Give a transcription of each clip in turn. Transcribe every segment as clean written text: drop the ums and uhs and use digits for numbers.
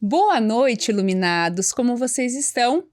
Boa noite, iluminados! Como vocês estão?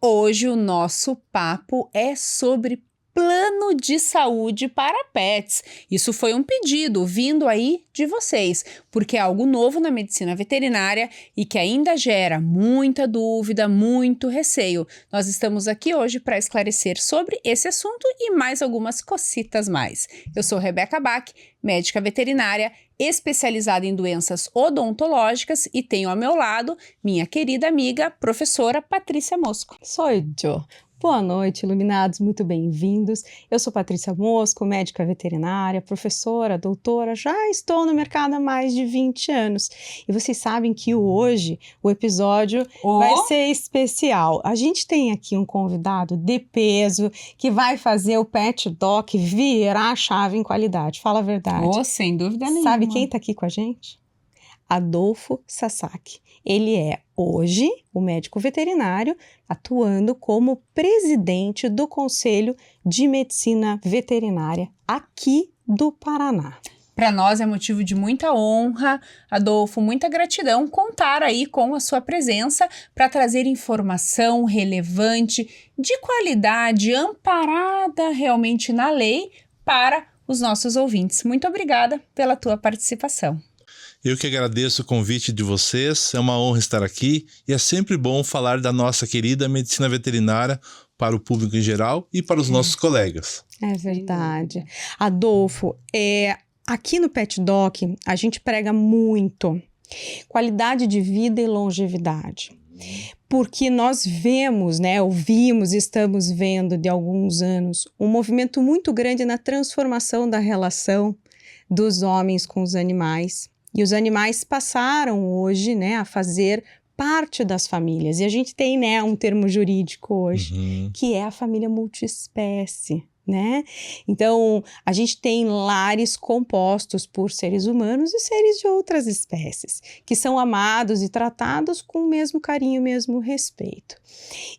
Hoje o nosso papo é sobre plano de saúde para pets. Isso foi um pedido vindo aí de vocês, porque é algo novo na medicina veterinária e que ainda gera muita dúvida, muito receio. Nós estamos aqui hoje para esclarecer sobre esse assunto e mais algumas cocitas mais. Eu sou Rebeca Bach, médica veterinária, especializada em doenças odontológicas e tenho ao meu lado minha querida amiga, professora Patrícia Mosco. Sou eu. Boa noite, iluminados, muito bem-vindos. Eu sou Patrícia Mosco, médica veterinária, professora, doutora, já estou no mercado há mais de 20 anos. E vocês sabem que hoje o episódio vai ser especial. A gente tem aqui um convidado de peso que vai fazer o Pet Doc virar a chave em qualidade. Fala a verdade. Sem dúvida nenhuma. Sabe quem está aqui com a gente? Adolfo Sasaki. Ele é, hoje, o médico veterinário atuando como presidente do Conselho de Medicina Veterinária aqui do Paraná. Para nós é motivo de muita honra, Adolfo, muita gratidão contar aí com a sua presença para trazer informação relevante, de qualidade, amparada realmente na lei para os nossos ouvintes. Muito obrigada pela tua participação. Eu que agradeço o convite de vocês, é uma honra estar aqui e é sempre bom falar da nossa querida medicina veterinária para o público em geral e para os nossos colegas. É verdade. Adolfo, aqui no Pet Doc a gente prega muito qualidade de vida e longevidade. Porque nós vemos, ouvimos, estamos vendo de alguns anos um movimento muito grande na transformação da relação dos homens com os animais. E os animais passaram hoje, a fazer parte das famílias. E a gente tem, um termo jurídico hoje, que é a família multiespécie, Então, a gente tem lares compostos por seres humanos e seres de outras espécies, que são amados e tratados com o mesmo carinho, o mesmo respeito.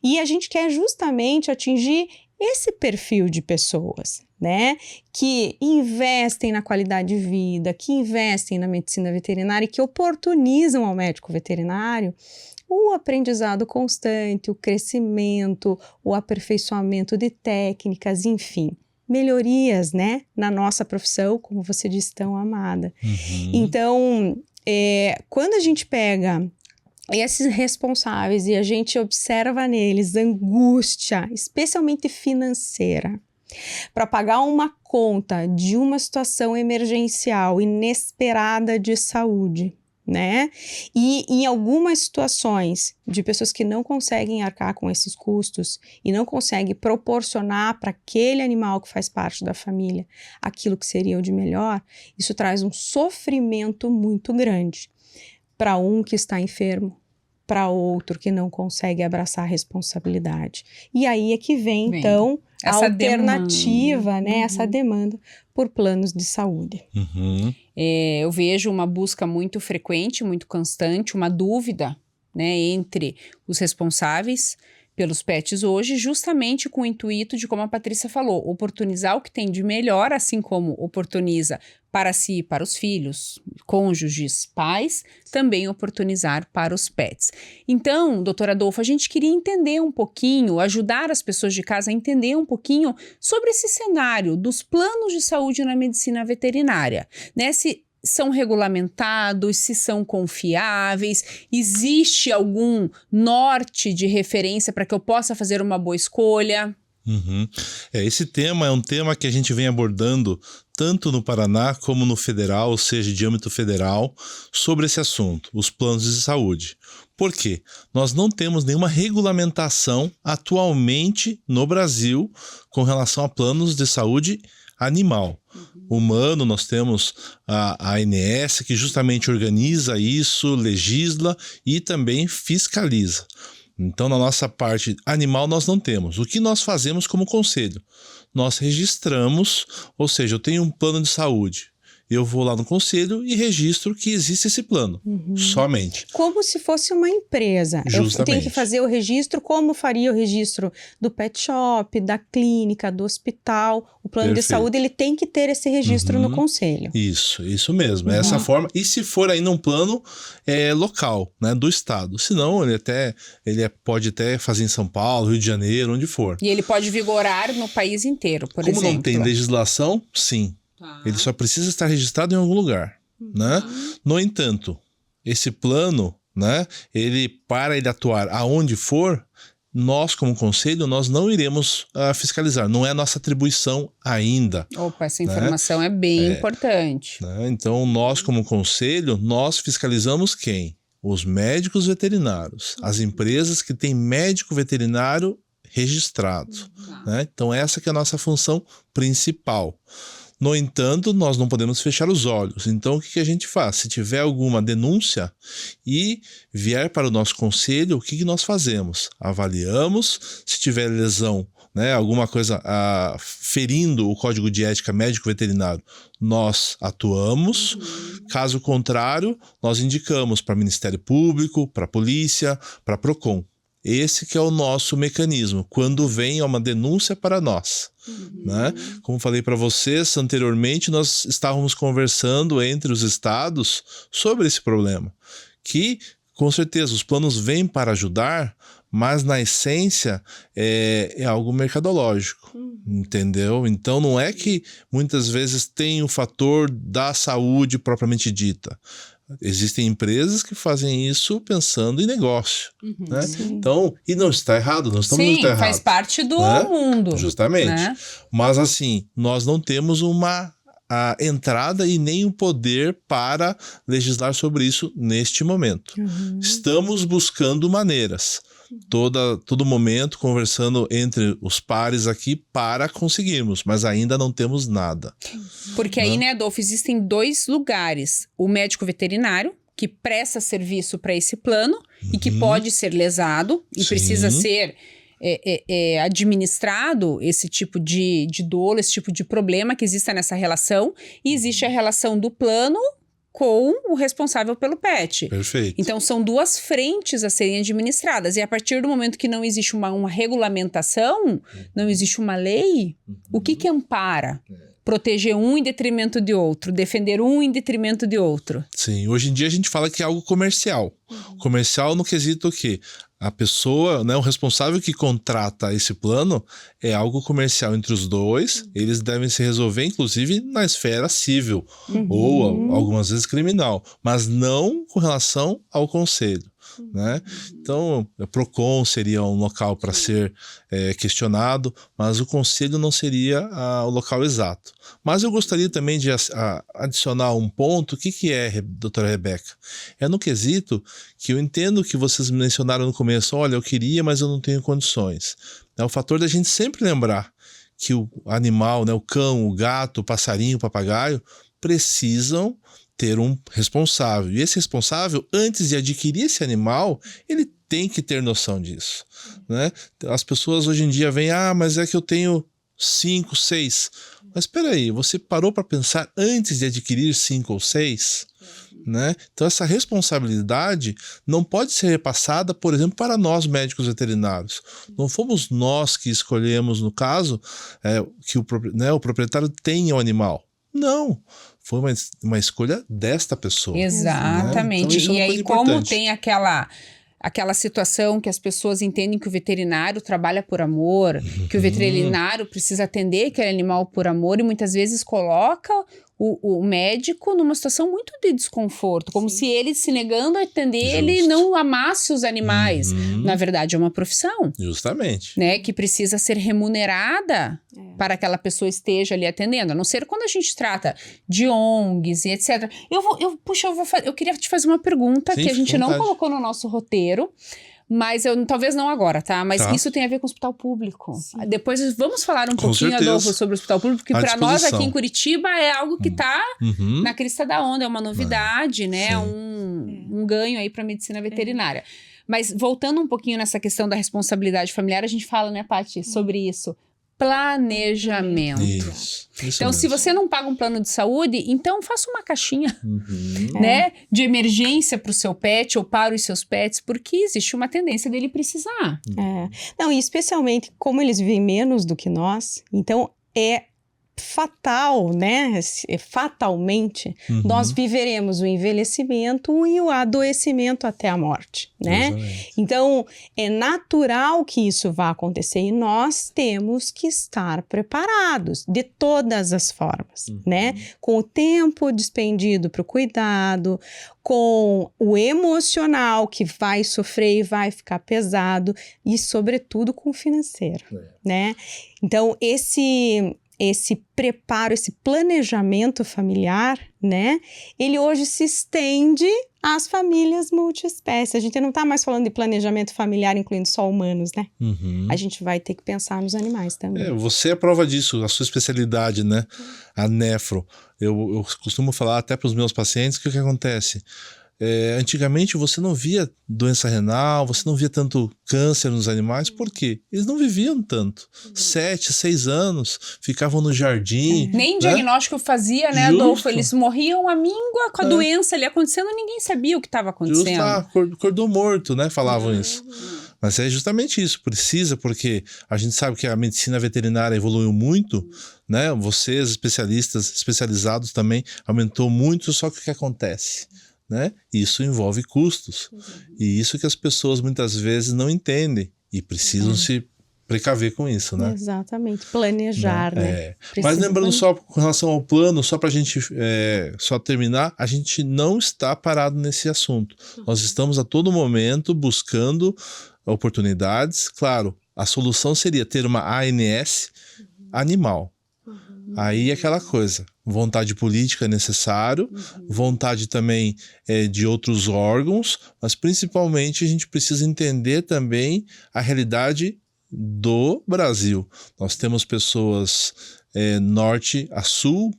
E a gente quer justamente atingir esse perfil de pessoas, que investem na qualidade de vida, que investem na medicina veterinária e que oportunizam ao médico veterinário o aprendizado constante, o crescimento, o aperfeiçoamento de técnicas, enfim, melhorias, na nossa profissão, como você disse, tão amada. Então, quando a gente pega esses responsáveis e a gente observa neles angústia, especialmente financeira, para pagar uma conta de uma situação emergencial inesperada de saúde, E em algumas situações de pessoas que não conseguem arcar com esses custos e não conseguem proporcionar para aquele animal que faz parte da família aquilo que seria o de melhor, isso traz um sofrimento muito grande para um que está enfermo, para outro que não consegue abraçar a responsabilidade. E aí é que vem então, a alternativa, essa demanda por planos de saúde. Eu vejo uma busca muito frequente, muito constante, uma dúvida, entre os responsáveis pelos pets hoje, justamente com o intuito de, como a Patrícia falou, oportunizar o que tem de melhor, assim como oportuniza para si, para os filhos, cônjuges, pais, também oportunizar para os pets. Então, doutor Adolfo, a gente queria entender um pouquinho, ajudar as pessoas de casa a entender um pouquinho sobre esse cenário dos planos de saúde na medicina veterinária, Se são regulamentados, se são confiáveis, existe algum norte de referência para que eu possa fazer uma boa escolha? Esse tema é um tema que a gente vem abordando tanto no Paraná como no federal, ou seja, de âmbito federal, sobre esse assunto, os planos de saúde. Por quê? Nós não temos nenhuma regulamentação atualmente no Brasil com relação a planos de saúde animal. Humano, nós temos a ANS, que justamente organiza isso, legisla e também fiscaliza. Então, na nossa parte animal, nós não temos. O que nós fazemos como conselho? Nós registramos, ou seja, eu tenho um plano de saúde. eu vou lá no conselho e registro que existe esse plano, somente. Como se fosse uma empresa. Justamente. Eu tenho que fazer o registro como faria o registro do pet shop, da clínica, do hospital. O plano de saúde, ele tem que ter esse registro no conselho. Isso mesmo. É essa forma. E se for ainda um plano local, né, do estado. Senão, ele pode até fazer em São Paulo, Rio de Janeiro, onde for. E ele pode vigorar no país inteiro, por exemplo. Como não tem legislação, sim. Tá. Ele só precisa estar registrado em algum lugar, né? No entanto, esse plano, né, para ele atuar aonde for, nós como conselho, nós não iremos fiscalizar. Não é a nossa atribuição ainda. Opa, essa informação é bem importante. Né? Então, nós como conselho, nós fiscalizamos quem? Os médicos veterinários. As empresas que têm médico veterinário registrado. Né? Então, essa que é a nossa função principal. No entanto, nós não podemos fechar os olhos. Então, o que a gente faz? Se tiver alguma denúncia e vier para o nosso conselho, o que nós fazemos? Avaliamos. Se tiver lesão, né, alguma coisa ferindo o Código de Ética Médico-Veterinário, nós atuamos. Caso contrário, nós indicamos para o Ministério Público, para a Polícia, para a Procon. Esse que é o nosso mecanismo, quando vem uma denúncia para nós. Né? Como falei para vocês anteriormente, nós estávamos conversando entre os estados sobre esse problema. Que, com certeza, os planos vêm para ajudar, mas na essência é algo mercadológico. Entendeu? Então não é que muitas vezes tem o fator da saúde propriamente dita. Existem empresas que fazem isso pensando em negócio, né? Então, e não está errado, não estamos muito errados. Faz parte do mundo. Justamente. Né? Mas assim, nós não temos a entrada e nem o poder para legislar sobre isso neste momento. Estamos buscando maneiras. Todo momento conversando entre os pares aqui para conseguirmos, mas ainda não temos nada. Porque aí, né, Adolfo, existem 2 lugares. O médico veterinário, que presta serviço para esse plano e que pode ser lesado e precisa ser administrado esse tipo de dolo, esse tipo de problema que exista nessa relação. E existe a relação do plano com o responsável pelo pet. Perfeito. Então, são 2 frentes a serem administradas. E a partir do momento que não existe uma regulamentação, não existe uma lei, o que ampara? Proteger um em detrimento de outro, defender um em detrimento de outro. Sim, hoje em dia a gente fala que é algo comercial. Comercial no quesito que a pessoa, né, o responsável que contrata esse plano é algo comercial entre os dois. Eles devem se resolver, inclusive, na esfera civil ou algumas vezes criminal, mas não com relação ao conselho. Né? Então, o Procon seria um local para ser questionado, mas o conselho não seria o local exato. Mas eu gostaria também de adicionar um ponto. O que é, doutora Rebeca? É no quesito que eu entendo que vocês mencionaram no começo, olha, eu queria, mas eu não tenho condições. É o fator da gente sempre lembrar que o animal, né, o cão, o gato, o passarinho, o papagaio, precisam ter um responsável. E esse responsável, antes de adquirir esse animal, ele tem que ter noção disso. Né? As pessoas hoje em dia veem, mas é que eu tenho 5, 6. Mas espera aí, você parou para pensar antes de adquirir 5 ou 6? Né? Então essa responsabilidade não pode ser repassada, por exemplo, para nós médicos veterinários. Não fomos nós que escolhemos, no caso, que o proprietário tenha o animal. Não, foi uma escolha desta pessoa. Exatamente. Né? Então, e aí, como tem aquela situação que as pessoas entendem que o veterinário trabalha por amor, que o veterinário precisa atender aquele animal por amor e muitas vezes coloca o médico numa situação muito de desconforto, como se ele se negando a atender, ele não amasse os animais. Na verdade, é uma profissão. Justamente. Né? Que precisa ser remunerada para que aquela pessoa esteja ali atendendo. A não ser quando a gente trata de ONGs e etc. Eu queria te fazer uma pergunta que a gente não colocou no nosso roteiro. Mas talvez não agora, tá? Mas isso tem a ver com o hospital público. Sim. Depois vamos falar um pouquinho, Adolfo, sobre o hospital público, que para nós aqui em Curitiba é algo que está na crista da onda, é uma novidade, né? Um ganho aí para a medicina veterinária. Mas voltando um pouquinho nessa questão da responsabilidade familiar, a gente fala, né, Paty, sobre isso. planejamento. Isso Então, mesmo. se você não paga um plano de saúde, então faça uma caixinha, né, de emergência para o seu pet ou para os seus pets, porque existe uma tendência dele precisar. Não, e especialmente como eles vivem menos do que nós, então é fatal, né? Fatalmente, nós viveremos o envelhecimento e o adoecimento até a morte, né? Exatamente. Então, é natural que isso vá acontecer e nós temos que estar preparados de todas as formas, né? Com o tempo despendido para o cuidado, com o emocional que vai sofrer e vai ficar pesado e, sobretudo, com o financeiro, né? Então, esse preparo, esse planejamento familiar, né? Ele hoje se estende às famílias multiespécies. A gente não está mais falando de planejamento familiar incluindo só humanos, né? A gente vai ter que pensar nos animais também. Você é prova disso, a sua especialidade, né? A nefro. Eu costumo falar até para os meus pacientes que o que acontece? Antigamente você não via doença renal, você não via tanto câncer nos animais, por quê? Eles não viviam tanto. 7, 6 anos, ficavam no jardim. Nem né? diagnóstico fazia, né, Justo. Adolfo? Eles morriam à míngua com a doença ali acontecendo, ninguém sabia o que estava acontecendo. Acordou morto, né? Falavam isso. Mas é justamente isso, precisa, porque a gente sabe que a medicina veterinária evoluiu muito, né? Vocês, especializados também, aumentou muito, só que o que acontece? Né? Isso envolve custos. E isso que as pessoas muitas vezes não entendem e precisam se precaver com isso, né? Exatamente, planejar, né? Mas lembrando só com relação ao plano, só para a gente só terminar, a gente não está parado nesse assunto. Nós estamos a todo momento buscando oportunidades. Claro, a solução seria ter uma ANS animal. Aí é aquela coisa, vontade política é necessário, vontade também de outros órgãos, mas principalmente a gente precisa entender também a realidade do Brasil. Nós temos pessoas norte a sul,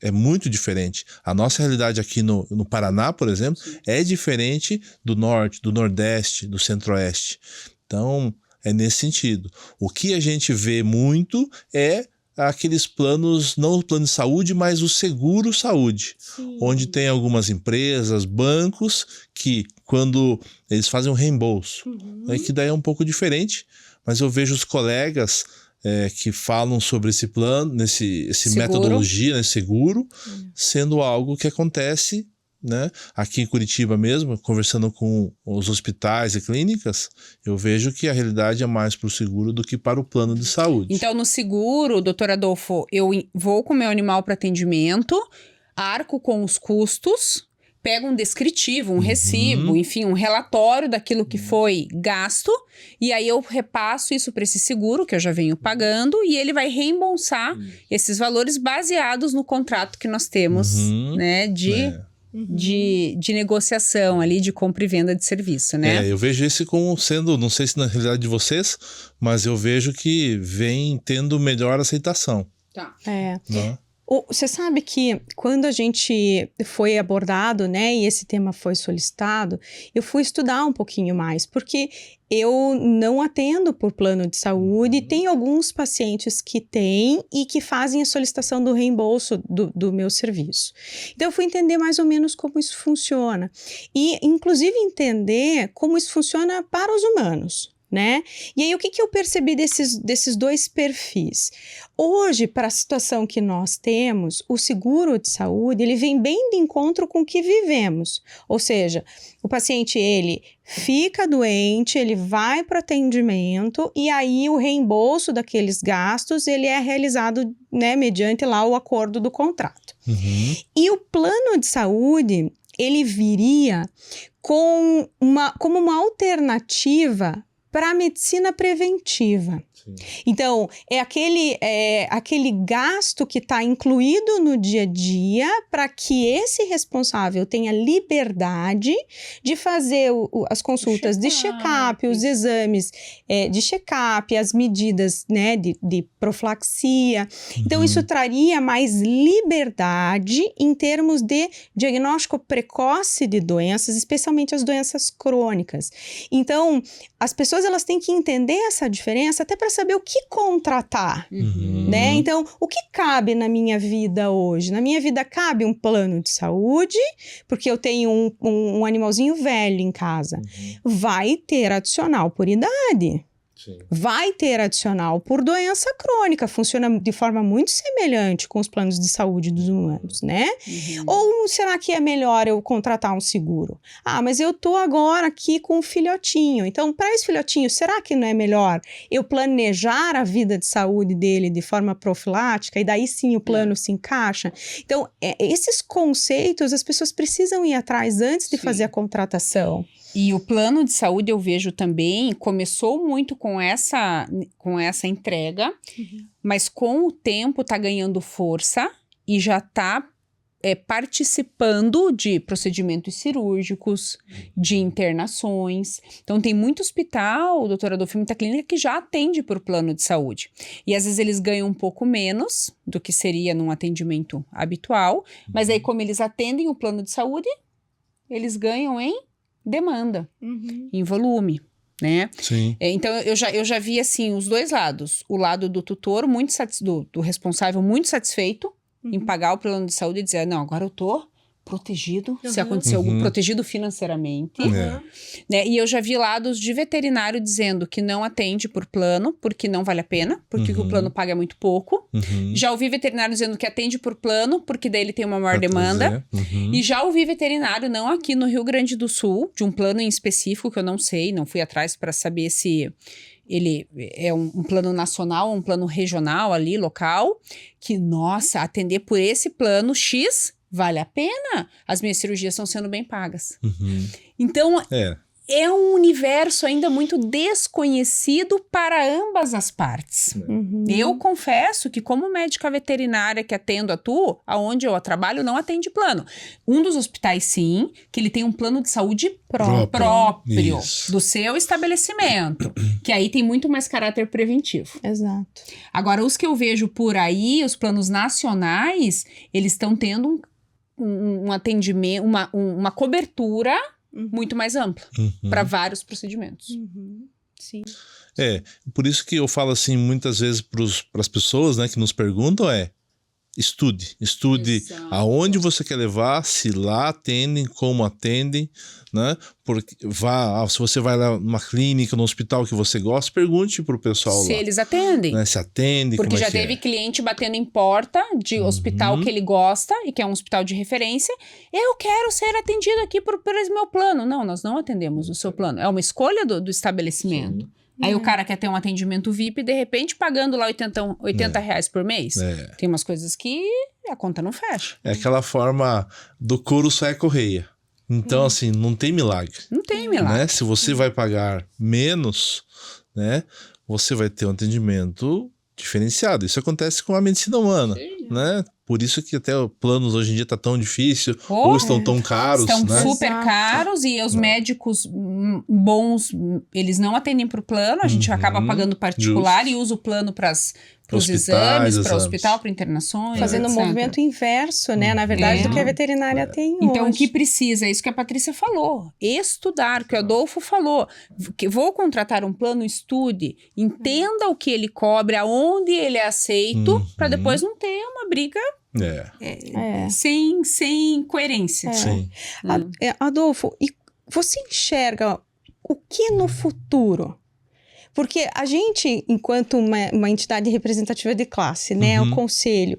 é muito diferente. A nossa realidade aqui no Paraná, por exemplo, é diferente do norte, do nordeste, do centro-oeste. Então, é nesse sentido. O que a gente vê muito é aqueles planos, não o plano de saúde, mas o seguro saúde, onde tem algumas empresas, bancos, que quando eles fazem um reembolso, que daí é um pouco diferente, mas eu vejo os colegas que falam sobre esse plano, esse metodologia, né, seguro, sendo algo que acontece, né? Aqui em Curitiba mesmo, conversando com os hospitais e clínicas, eu vejo que a realidade é mais para o seguro do que para o plano de saúde. Então, no seguro, doutor Adolfo, eu vou com o meu animal para atendimento, arco com os custos, pego um descritivo, um recibo, enfim, um relatório daquilo que foi gasto, e aí eu repasso isso para esse seguro que eu já venho pagando e ele vai reembolsar esses valores baseados no contrato que nós temos, né, de negociação ali, de compra e venda de serviço, né? Eu vejo esse como sendo, não sei se na realidade de vocês, mas eu vejo que vem tendo melhor aceitação. Tá. Né? Você sabe que quando a gente foi abordado, né, e esse tema foi solicitado, eu fui estudar um pouquinho mais, porque eu não atendo por plano de saúde, tem alguns pacientes que têm e que fazem a solicitação do reembolso do meu serviço. Então, eu fui entender mais ou menos como isso funciona e, inclusive, entender como isso funciona para os humanos. Né? E aí, o que eu percebi desses dois perfis? Hoje, para a situação que nós temos, o seguro de saúde, ele vem bem de encontro com o que vivemos. Ou seja, o paciente, ele fica doente, ele vai para o atendimento e aí o reembolso daqueles gastos, ele é realizado, né, mediante lá o acordo do contrato. E o plano de saúde, ele viria como uma alternativa para a medicina preventiva. Então, é aquele gasto que está incluído no dia a dia para que esse responsável tenha liberdade de fazer as consultas de check-up, os exames de check-up, as medidas, né, de profilaxia. Então, isso traria mais liberdade em termos de diagnóstico precoce de doenças, especialmente as doenças crônicas. Então, as pessoas pessoas elas têm que entender essa diferença até para saber o que contratar, Uhum. né? Então, o que cabe na minha vida hoje? Na minha vida cabe um plano de saúde, porque eu tenho um animalzinho velho em casa. Uhum. Vai ter adicional por idade. Sim. Vai ter adicional por doença crônica, funciona de forma muito semelhante com os planos de saúde dos humanos, né? Uhum. Ou será que é melhor eu contratar um seguro? Ah, mas eu tô agora aqui com um filhotinho, então para esse filhotinho, será que não é melhor eu planejar a vida de saúde dele de forma profilática e daí sim o plano se encaixa? Então, esses conceitos as pessoas precisam ir atrás antes de Sim. fazer a contratação. E o plano de saúde, eu vejo também, começou muito com essa entrega, mas com o tempo está ganhando força e já está participando de procedimentos cirúrgicos, de internações. Então, tem muito hospital, doutora Adolfo, muita clínica que já atende por plano de saúde. E às vezes eles ganham um pouco menos do que seria num atendimento habitual, mas aí como eles atendem o plano de saúde, eles ganham em demanda, em volume, né? Sim. Então, eu já vi, assim, os dois lados. O lado do tutor, do responsável, muito satisfeito em pagar o plano de saúde e dizer, não, agora eu tô protegido, se acontecer algo, protegido financeiramente. É. Né? E eu já vi lados de veterinário dizendo que não atende por plano, porque não vale a pena, porque o plano paga muito pouco. Uhum. Já ouvi veterinário dizendo que atende por plano, porque daí ele tem uma maior Pra demanda. trazer. Uhum. E já ouvi veterinário, não aqui no Rio Grande do Sul, de um plano em específico que eu não sei, não fui atrás para saber se ele é um plano nacional ou um plano regional ali, local, que, nossa, atender por esse plano X vale a pena. As minhas cirurgias estão sendo bem pagas. Uhum. Então, É. é um universo ainda muito desconhecido para ambas as partes. Eu confesso que, como médica veterinária que atuo, aonde eu trabalho, não atende plano. Um dos hospitais, sim, que ele tem um plano de saúde próprio Isso. do seu estabelecimento, que aí tem muito mais caráter preventivo. Exato. Agora, os que eu vejo por aí, os planos nacionais, eles estão tendo um atendimento, uma cobertura muito mais ampla para vários procedimentos. Sim. É, por isso que eu falo assim muitas vezes para as pessoas, né, que nos perguntam estude Exato. aonde você quer levar, se lá atendem, como atendem, né? Porque se você vai lá numa clínica, num hospital que você gosta, pergunte pro pessoal Se lá, eles atendem. né? Se atende, Porque como já é que teve é. cliente batendo em porta de hospital que ele gosta e que é um hospital de referência. Eu quero ser atendido aqui por esse meu plano. Não, nós não atendemos o seu plano. É uma escolha do estabelecimento. Aí o cara quer ter um atendimento VIP e de repente pagando lá R$80 por mês. Tem umas coisas que a conta não fecha. É aquela forma do couro sai a correia. Então, assim, não tem milagre. Não tem milagre. Né? Se você vai pagar menos, né, você vai ter um atendimento diferenciado. Isso acontece com a medicina humana, né? Por isso que até os planos hoje em dia tá tão difícil, ou estão tão caros, Estão né? super Exato. caros e os médicos bons, eles não atendem para o plano, a gente acaba pagando particular e usa o plano para os exames, para o hospital, para internações, Fazendo um etc. movimento inverso, né? Na verdade, do que a veterinária tem Então, hoje. o que precisa, é isso que a Patrícia falou, estudar, que o Adolfo falou, que vou contratar um plano, estude, entenda o que ele cobre, aonde ele é aceito, para depois não ter uma briga sem coerência. Sim. Adolfo, e você enxerga o que no futuro? Porque a gente, enquanto uma entidade representativa de classe, né, o conselho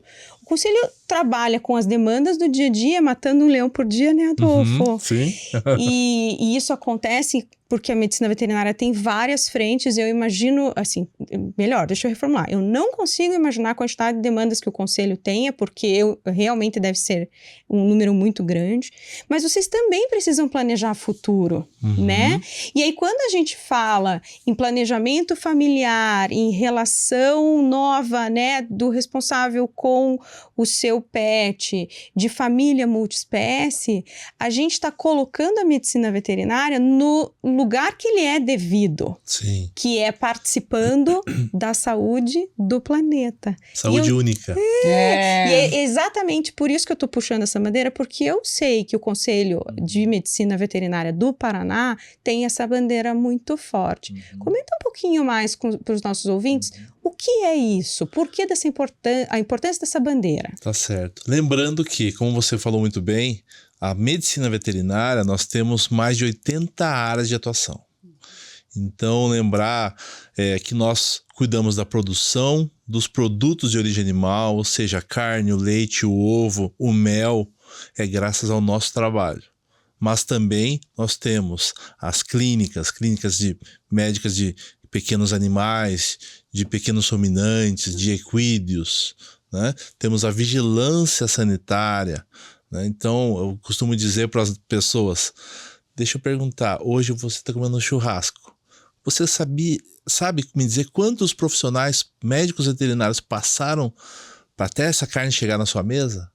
trabalha com as demandas do dia a dia, matando um leão por dia, né, Adolfo? Sim. E isso acontece porque a medicina veterinária tem várias frentes. Eu imagino, assim, melhor, deixa eu reformular. Eu não consigo imaginar a quantidade de demandas que o conselho tenha, porque realmente deve ser um número muito grande. Mas vocês também precisam planejar futuro, né? E aí, quando a gente fala em planejamento familiar, em relação nova, né, do responsável com o seu pet, de família multiespécie, a gente está colocando a medicina veterinária no lugar que ele é devido, Sim. que é participando da saúde do planeta. Saúde única. E é exatamente por isso que eu estou puxando essa bandeira, porque eu sei que o Conselho de Medicina Veterinária do Paraná tem essa bandeira muito forte. Comenta um pouquinho mais para os nossos ouvintes o que é isso, por que a importância dessa bandeira. Tá certo. Lembrando que, como você falou muito bem, a medicina veterinária, nós temos mais de 80 áreas de atuação. Então, lembrar que nós cuidamos da produção dos produtos de origem animal, ou seja, a carne, o leite, o ovo, o mel, é graças ao nosso trabalho. Mas também nós temos as clínicas médicas de pequenos animais, de pequenos ruminantes, de equídeos, né? Temos a vigilância sanitária, né? Então, eu costumo dizer para as pessoas, deixa eu perguntar, hoje você está comendo um churrasco. Você sabe me dizer quantos profissionais médicos veterinários passaram para até essa carne chegar na sua mesa?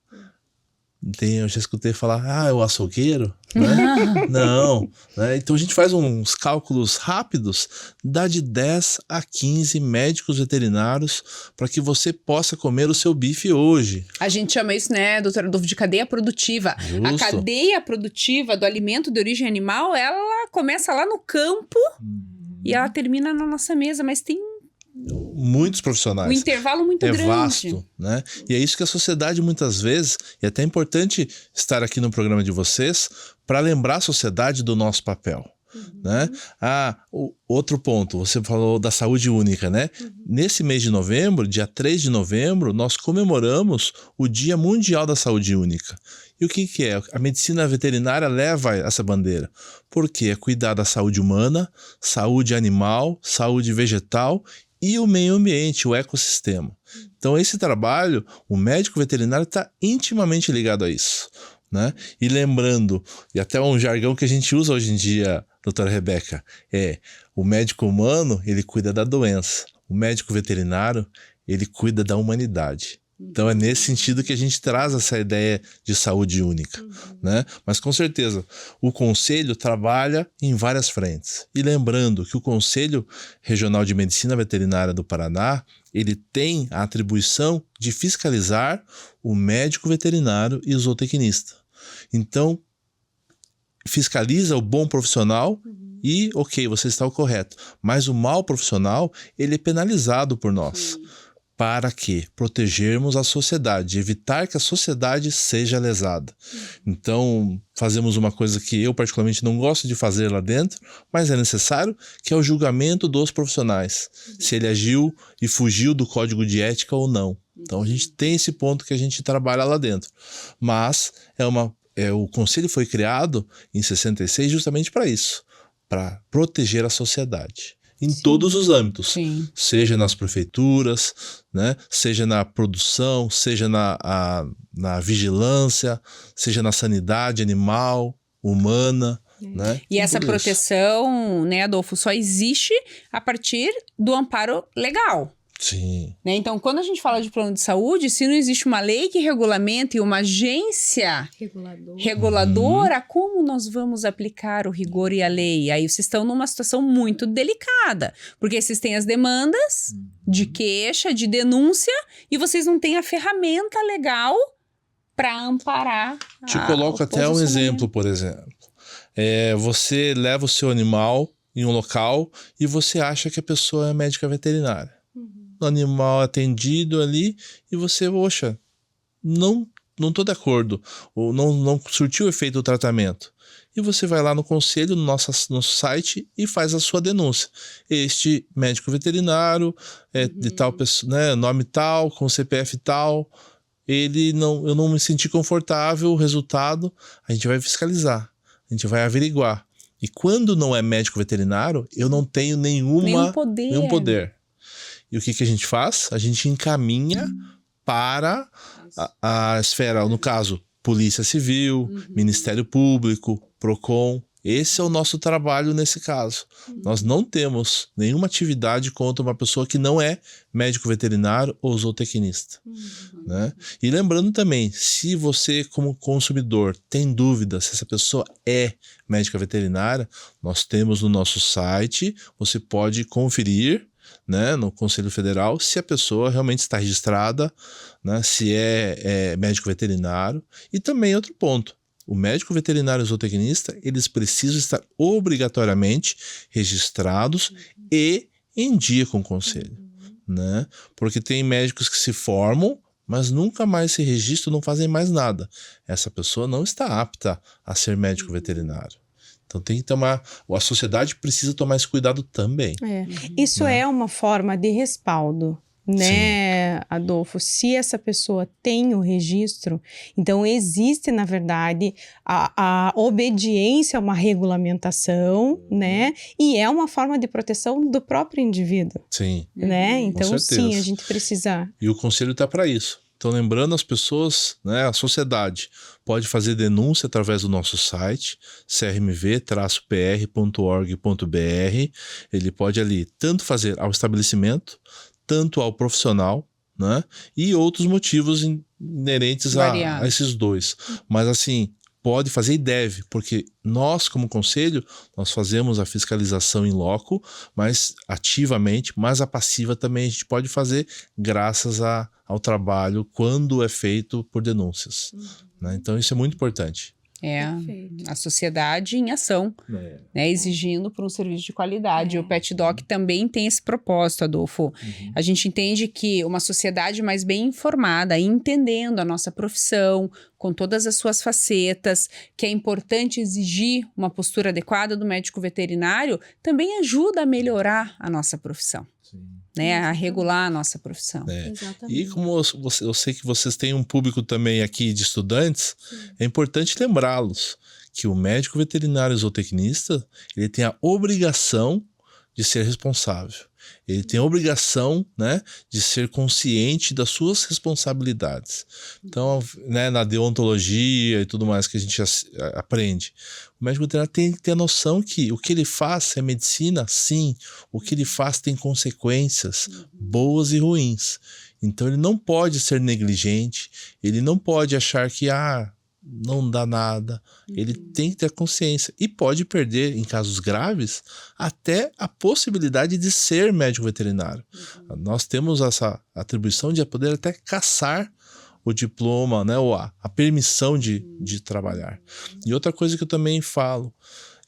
Eu já escutei falar, é o açougueiro, né? Não, né? Então a gente faz uns cálculos rápidos, dá de 10 a 15 médicos veterinários para que você possa comer o seu bife hoje. A gente chama isso, né, doutora Adolfo, de cadeia produtiva. Justo. A cadeia produtiva do alimento de origem animal, ela começa lá no campo e ela termina na nossa mesa, mas tem muitos profissionais. um intervalo muito grande. É vasto, né? E é isso que a sociedade muitas vezes, e é até importante estar aqui no programa de vocês, para lembrar a sociedade do nosso papel. Né? Outro ponto, você falou da saúde única, né? Nesse mês de novembro, dia 3 de novembro, nós comemoramos o Dia Mundial da Saúde Única. E o que é? A medicina veterinária leva essa bandeira. Porque é cuidar da saúde humana, saúde animal, saúde vegetal e o meio ambiente, o ecossistema. Então esse trabalho, o médico veterinário está intimamente ligado a isso, né? E lembrando, e até um jargão que a gente usa hoje em dia, doutora Rebeca, o médico humano, ele cuida da doença. O médico veterinário, ele cuida da humanidade. Então é nesse sentido que a gente traz essa ideia de saúde única, né? Mas com certeza, o Conselho trabalha em várias frentes. E lembrando que o Conselho Regional de Medicina Veterinária do Paraná, ele tem a atribuição de fiscalizar o médico veterinário e o zootecnista. Então, fiscaliza o bom profissional e, ok, você está o correto. Mas o mau profissional, ele é penalizado por nós. Para quê? Protegermos a sociedade, evitar que a sociedade seja lesada. Então, fazemos uma coisa que eu particularmente não gosto de fazer lá dentro, mas é necessário, que é o julgamento dos profissionais. Se ele agiu e fugiu do código de ética ou não. Então, a gente tem esse ponto que a gente trabalha lá dentro. Mas, o Conselho foi criado em 66 justamente para isso, para proteger a sociedade. Em todos os âmbitos, seja nas prefeituras, né? Seja na produção, seja na vigilância, seja na sanidade animal, humana, né? E essa proteção, né, Adolfo, só existe a partir do amparo legal. Sim. Né? Então, quando a gente fala de plano de saúde, se não existe uma lei que regulamenta e uma agência reguladora, como nós vamos aplicar o rigor e a lei? Aí vocês estão numa situação muito delicada, porque vocês têm as demandas de queixa, de denúncia, e vocês não têm a ferramenta legal para amparar. Te coloco até um exemplo, por exemplo. Você leva o seu animal em um local e você acha que a pessoa é médica veterinária. O animal atendido ali e você, não estou de acordo, ou não surtiu o efeito do tratamento. E você vai lá no conselho, no nosso site, e faz a sua denúncia. Este médico veterinário, de tal pessoa, né, nome tal, com CPF tal, eu não me senti confortável, o resultado, a gente vai fiscalizar, a gente vai averiguar. E quando não é médico veterinário, eu não tenho nenhum poder. E o que a gente faz? A gente encaminha para a esfera, no caso, Polícia Civil, Ministério Público, PROCON, Esse é o nosso trabalho nesse caso. Nós não temos nenhuma atividade contra uma pessoa que não é médico veterinário ou zootecnista. Né? E lembrando também, se você como consumidor tem dúvida se essa pessoa é médica veterinária, nós temos no nosso site, você pode conferir, né, no Conselho Federal se a pessoa realmente está registrada, né, se é médico veterinário. E também outro ponto, o médico veterinário e zootecnista, eles precisam estar obrigatoriamente registrados e em dia com o conselho, né? Porque tem médicos que se formam, mas nunca mais se registram, não fazem mais nada. Essa pessoa não está apta a ser médico veterinário. Então tem que tomar, a sociedade precisa tomar esse cuidado também. Isso é uma forma de respaldo, né, Adolfo? Se essa pessoa tem o registro, então existe, na verdade, a obediência a uma regulamentação, né? E é uma forma de proteção do próprio indivíduo. Sim. Né? Então, com certeza. sim, a gente precisa... E o conselho está para isso. Então, lembrando as pessoas, né, a sociedade pode fazer denúncia através do nosso site, crmv-pr.org.br. Ele pode ali tanto fazer ao estabelecimento, tanto ao profissional, né, e outros motivos inerentes a esses dois. Mas assim, pode fazer e deve, porque nós, como conselho, nós fazemos a fiscalização in loco, mas ativamente, mas a passiva também a gente pode fazer graças ao trabalho quando é feito por denúncias. Né? Então isso é muito importante. A sociedade em ação, né, exigindo por um serviço de qualidade. O Pet Doc também tem esse propósito, Adolfo. A gente entende que uma sociedade mais bem informada, entendendo a nossa profissão, com todas as suas facetas, que é importante exigir uma postura adequada do médico veterinário, também ajuda a melhorar a nossa profissão. Né, a regular a nossa profissão. Exatamente. E como eu sei que vocês têm um público também aqui de estudantes, é importante lembrá-los que o médico veterinário e zootecnista, ele tem a obrigação de ser responsável. Ele tem a obrigação, né, de ser consciente das suas responsabilidades. Então, né, na deontologia e tudo mais que a gente aprende, o médico veterinário tem que ter a noção que o que ele faz é medicina, sim. O que ele faz tem consequências boas e ruins. Então, ele não pode ser negligente, ele não pode achar que, não dá nada. Ele tem que ter consciência e pode perder, em casos graves, até a possibilidade de ser médico veterinário. Nós temos essa atribuição de poder até caçar o diploma, né, ou a permissão de trabalhar. E outra coisa que eu também falo,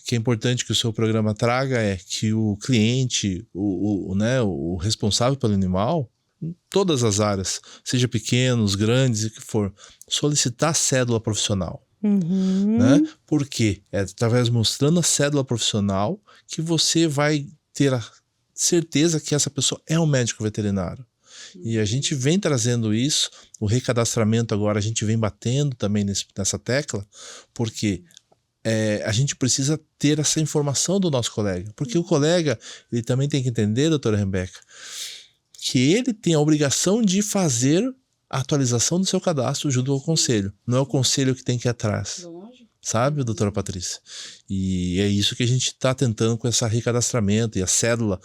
que é importante que o seu programa traga, é que o cliente, o responsável pelo animal, em todas as áreas, seja pequenos, grandes, o que for, solicitar cédula profissional. Né? Porque é através mostrando a cédula profissional que você vai ter a certeza que essa pessoa é um médico veterinário. E a gente vem trazendo isso, o recadastramento agora a gente vem batendo também nessa tecla, porque a gente precisa ter essa informação do nosso colega, porque o colega ele também tem que entender, doutora Rebeca, que ele tem a obrigação de fazer a atualização do seu cadastro junto ao conselho. Não é o conselho que tem que ir atrás. Sabe, doutora Patrícia? E é isso que a gente está tentando com esse recadastramento e a cédula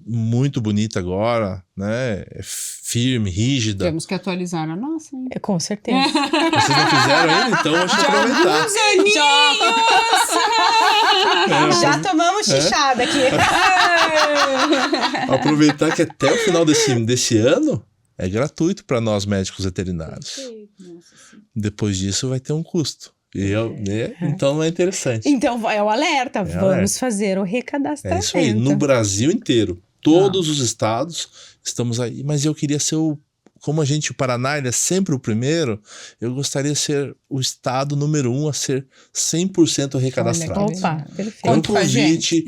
muito bonita agora, né? É firme, rígida. Temos que atualizar a nossa, hein? Com certeza. Vocês não fizeram ainda? Então deixa eu aproveitar. Já tomamos chichada aqui. Aproveitar que até o final desse ano é gratuito para nós médicos veterinários. Depois disso vai ter um custo. Então é interessante. Então é o alerta. Vamos fazer o recadastramento. É isso aí. No Brasil inteiro. Todos os estados estamos aí. Mas eu queria ser como o Paraná ele é sempre o primeiro, eu gostaria de ser o estado número 1 a ser 100% recadastrado. Opa, perfeito. É um convite.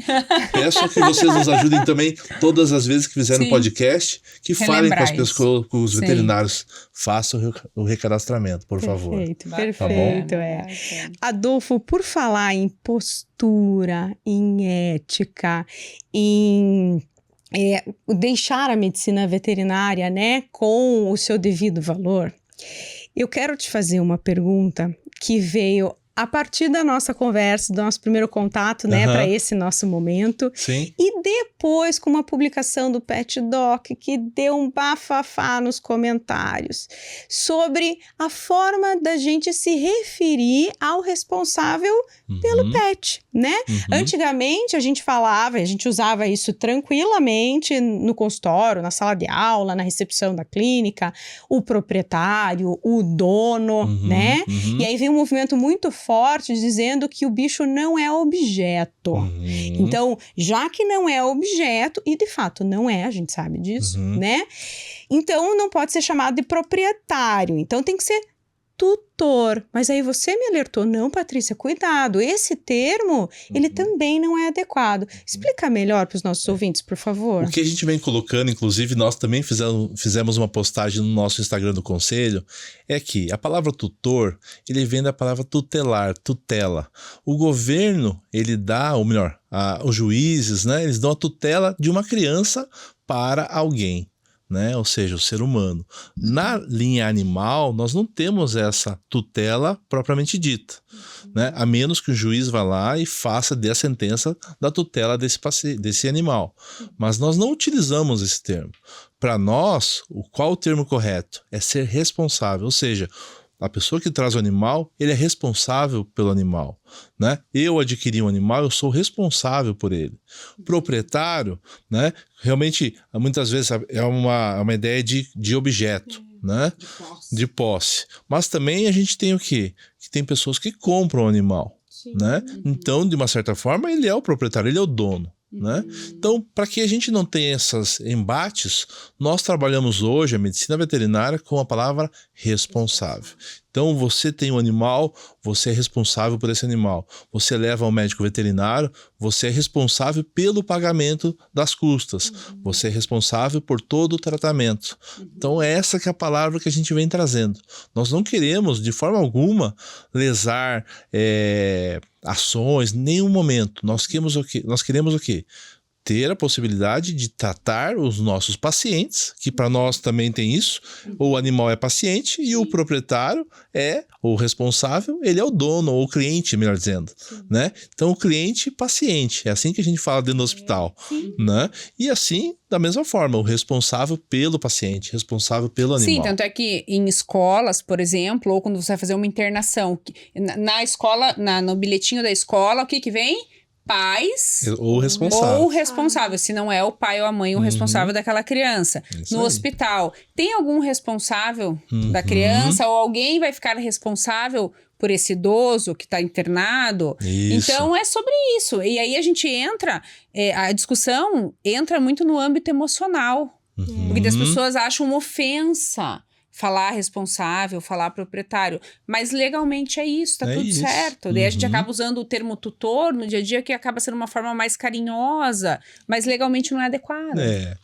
Peço que vocês nos ajudem também, todas as vezes que fizerem podcast, que falem com as pessoas, com os veterinários. Façam o recadastramento, por favor. Perfeito, tá bom? Adolfo, por falar em postura, em ética, em deixar a medicina veterinária, né, com o seu devido valor, eu quero te fazer uma pergunta que veio a partir da nossa conversa, do nosso primeiro contato, né, para esse nosso momento. Sim. E depois, com uma publicação do Pet Doc, que deu um bafafá nos comentários, sobre a forma da gente se referir ao responsável pelo pet, né? Antigamente, a gente falava, a gente usava isso tranquilamente no consultório, na sala de aula, na recepção da clínica, o proprietário, o dono, né? E aí vem um movimento muito forte dizendo que o bicho não é objeto. Então, já que não é objeto, e de fato não é, a gente sabe disso, né? Então, não pode ser chamado de proprietário. Então, tem que ser tutor. Mas aí você me alertou, não, Patrícia, cuidado, esse termo, ele também não é adequado. Explica melhor para os nossos ouvintes, por favor. O que a gente vem colocando, inclusive nós também fizemos uma postagem no nosso Instagram do Conselho, é que a palavra tutor, ele vem da palavra tutelar, tutela. O governo, ele dá, ou melhor, os juízes, né, eles dão a tutela de uma criança para alguém. Né? Ou seja, o ser humano. Na linha animal, nós não temos essa tutela propriamente dita, né? A menos que o juiz vá lá e dê a sentença da tutela desse animal. Mas nós não utilizamos esse termo. Para nós, qual o termo correto? É ser responsável, ou seja, a pessoa que traz o animal, ele é responsável pelo animal, né? Eu adquiri um animal, eu sou responsável por ele. O proprietário, né? Realmente, muitas vezes é uma ideia de objeto, né? De posse. Mas também a gente tem o quê? Que tem pessoas que compram o animal, né? Então, de uma certa forma, ele é o proprietário, ele é o dono. Né? Então, para que a gente não tenha esses embates, nós trabalhamos hoje a medicina veterinária com a palavra responsável. Então, você tem um animal, você é responsável por esse animal. Você leva ao médico veterinário, você é responsável pelo pagamento das custas. Você é responsável por todo o tratamento. Então, essa que é a palavra que a gente vem trazendo. Nós não queremos, de forma alguma, lesar ações, em nenhum momento. Nós queremos o quê? Ter a possibilidade de tratar os nossos pacientes, que para nós também tem isso, o animal é paciente e o proprietário é o responsável, ele é o dono ou o cliente, melhor dizendo, né? Então o cliente e paciente, é assim que a gente fala dentro do hospital, né? E assim, da mesma forma, o responsável pelo paciente, responsável pelo animal. Sim, tanto é que em escolas, por exemplo, ou quando você vai fazer uma internação, na escola, no bilhetinho da escola, o que vem? Pais ou responsável. Ou responsável, se não é o pai ou a mãe o responsável daquela criança. Isso no aí. Hospital, tem algum responsável da criança ou alguém vai ficar responsável por esse idoso que está internado? Isso. Então, é sobre isso. E aí a gente entra, a discussão entra muito no âmbito emocional. Porque as pessoas acham uma ofensa falar responsável, falar proprietário, mas legalmente é isso, tá tudo isso. certo. Daí a gente acaba usando o termo tutor no dia a dia, que acaba sendo uma forma mais carinhosa, mas legalmente não é adequado.